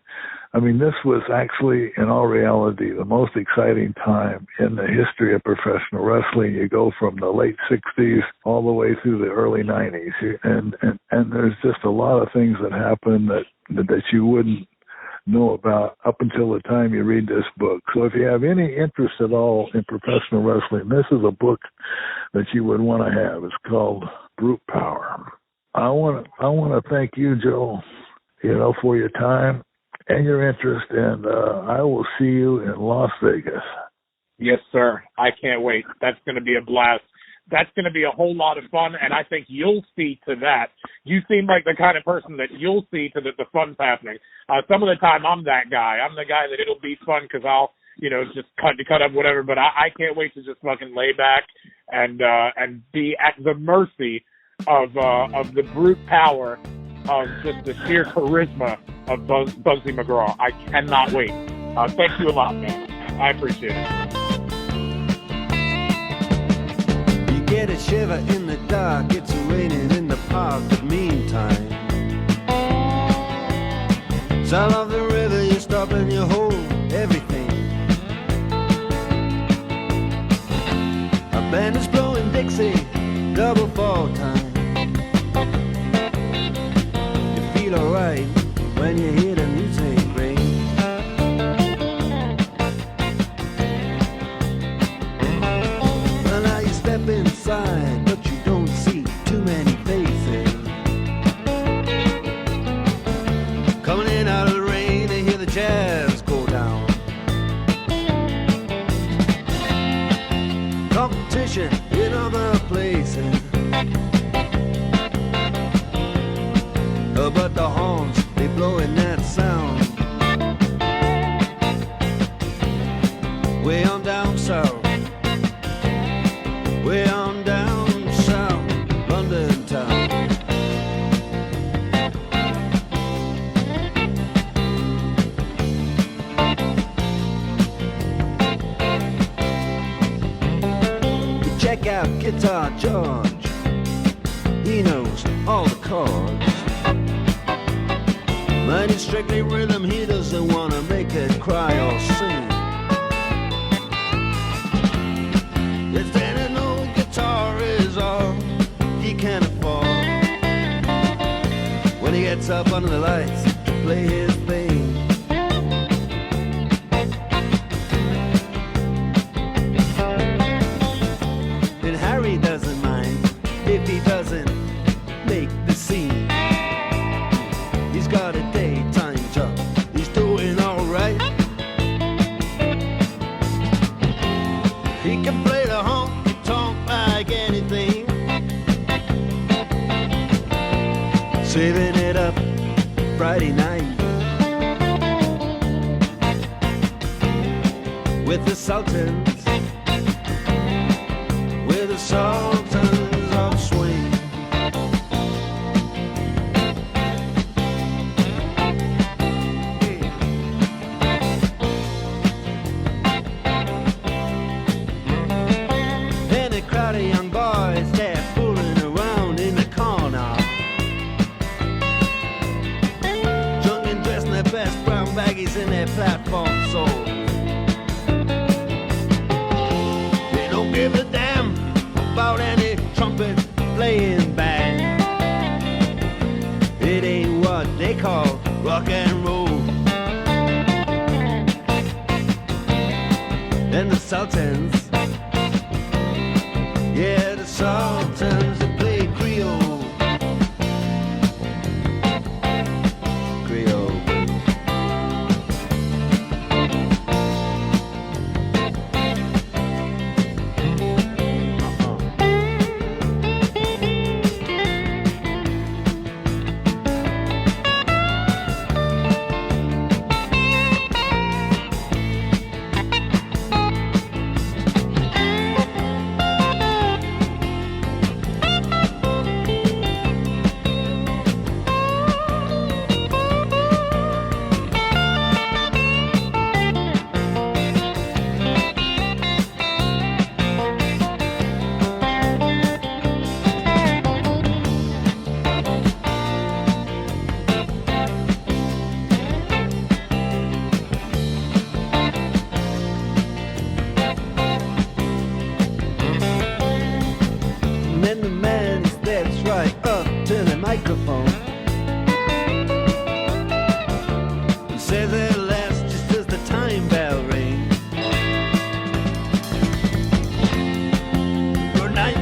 I mean, this was actually, in all reality, the most exciting time in the history of professional wrestling. You go from the late 60s all the way through the early 90s. And there's just a lot of things that happen that you wouldn't know about up until the time you read this book. So if you have any interest at all in professional wrestling, this is a book that you would want to have. It's called Brute Power. I want to thank you, Joe, for your time and your interest, and I will see you in Las Vegas. Yes, sir. I can't wait. That's going to be a blast. That's going to be a whole lot of fun, and I think you'll see to that. You seem like the kind of person that you'll see to that the fun's happening. Some of the time, I'm that guy. I'm the guy that it'll be fun because I'll, just cut up whatever. But I can't wait to just fucking lay back and be at the mercy of the brute power of just the sheer charisma of Buggsy McGraw. I cannot wait. Thank you a lot, man. I appreciate it. You get a shiver in the dark, it's raining in the park, but meantime Sound of the river, you stop and you hold everything. A band is blowing Dixie, double fall time. You feel alright when you hear the music ring. Well, now you step inside, but you don't see too many faces. Coming in out of the rain, they hear the jazz go down. Competition in other places. But the horns, they blowing that sound. Way on down south. Way on down south, London town. Check out Guitar George. He knows all the chords. But it's strictly rhythm, he doesn't want to make it cry or sing. If any old guitar is all he can afford, when he gets up under the lights to play his thing. And Harry doesn't mind if he doesn't make the scene. He's got a daytime job, he's doing alright. He can play the honky-tonk like anything, saving it up Friday night with the Sultans, with the Sultans of Swing. Young boys, they're fooling around in the corner, drunk and dressed in their best brown baggies in their platform soles. They don't give a damn about any trumpet playing band. It ain't what they call rock and roll. And the Sultans, yeah, the Sultans that play Creole. Creole. Microphone. He says it lasts just as the time bell rings. Good night,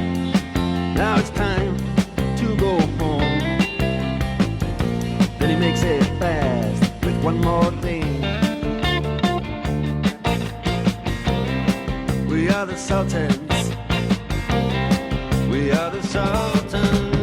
now it's time to go home. Then he makes it fast with one more thing. We are the Sultans. We are the Sultans.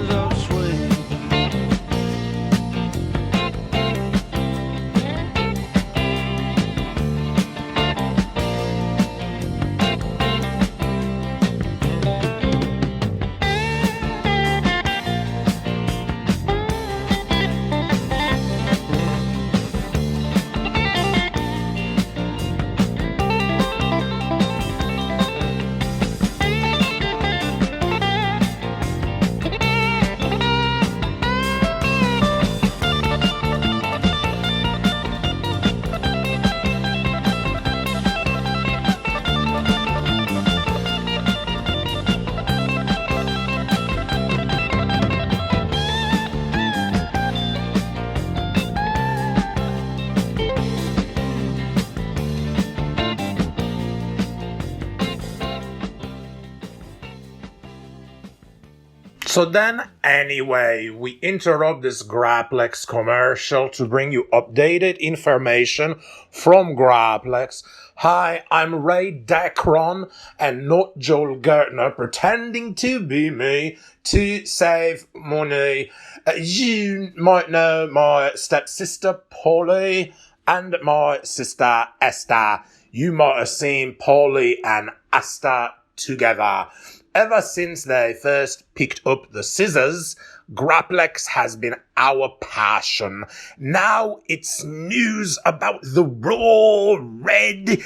So then, anyway, we interrupt this Grapplex commercial to bring you updated information from Grapplex. Hi, I'm Ray Dacron and not Joel Gertner pretending to be me to save money. You might know my stepsister Polly and my sister Esther. You might have seen Polly and Esther together. Ever since they first picked up the scissors, Grapplex has been our passion. Now it's news about the Raw Red,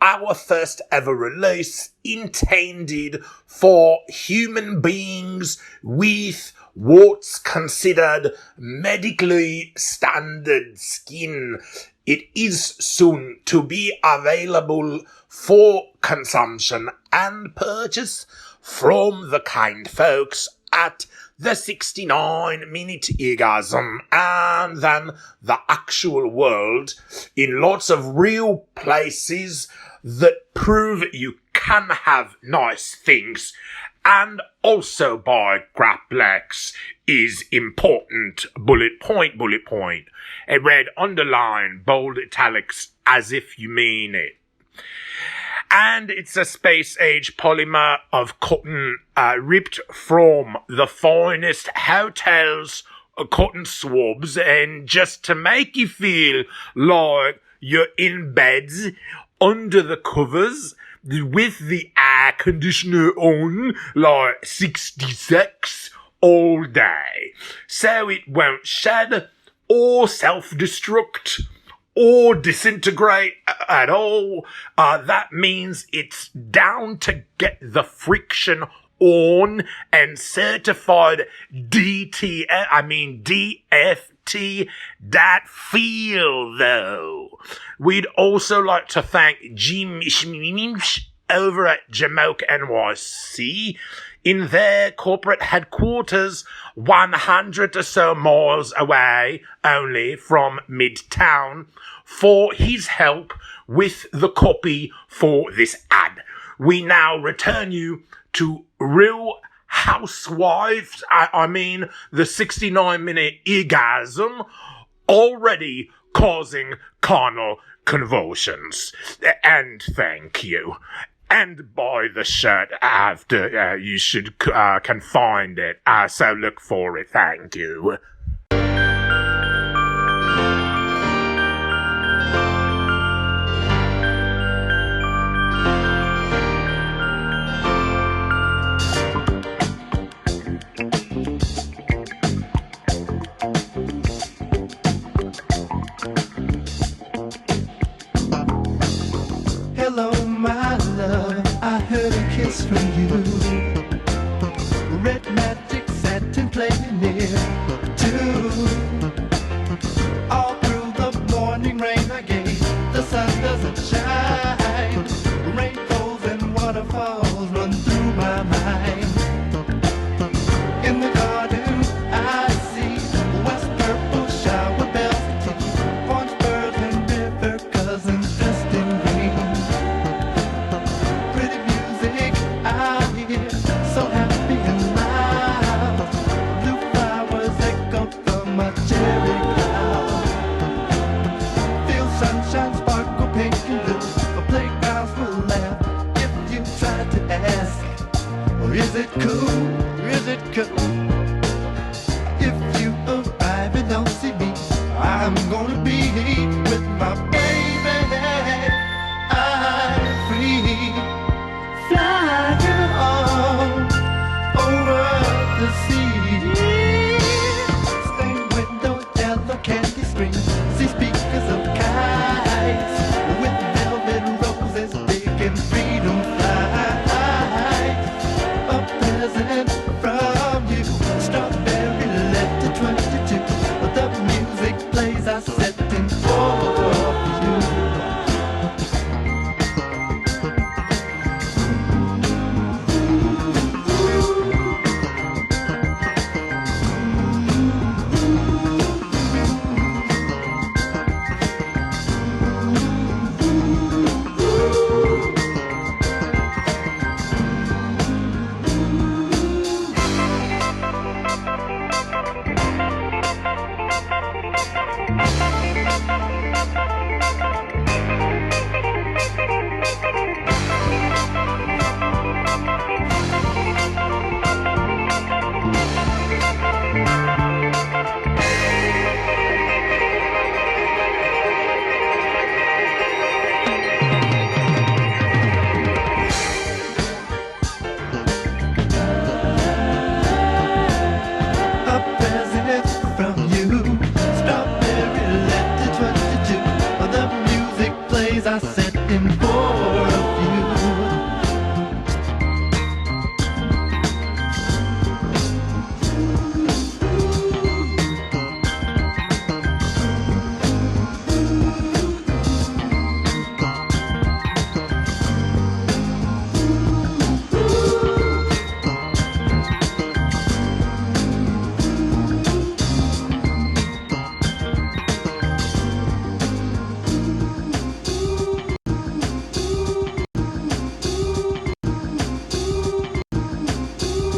our first ever release intended for human beings with what's considered medically standard skin. It is soon to be available for consumption and purchase from the kind folks at the 69-minute orgasm and then the actual world in lots of real places that prove you can have nice things. And also by Grapplex is important, bullet point, a red underline, bold italics, as if you mean it. And it's a space-age polymer of cotton ripped from the finest hotels' cotton swabs, and just to make you feel like you're in bed under the covers with the air conditioner on like 66 all day. So it won't shed or self-destruct or disintegrate at all. That means it's down to get the friction on and certified DFT, that feel though. We'd also like to thank Jim over at Jamoke NYC in their corporate headquarters 100 or so miles away only from Midtown for his help with the copy for this ad. We now return you to Real Housewives, the 69-minute orgasm already causing carnal convulsions. And thank you. And buy the shirt after you can find it. So look for it. Thank you. Hello, my love, I heard a kiss from you. Red magic satin playing near too. All through the morning rain I gave, the sun doesn't shine. Rainbows and waterfalls run through my mind. In the garden I see west purple shower bells, orange birds and river cousins dressed in green. Pretty music I hear, so happy and loud. Blue flowers echo from my cherry cloud. Feel sunshine sparkle pink and blue. The playgrounds will laugh if you try to ask, or is it cool? Is it cool? If you arrive and don't see me, I'm gonna be with my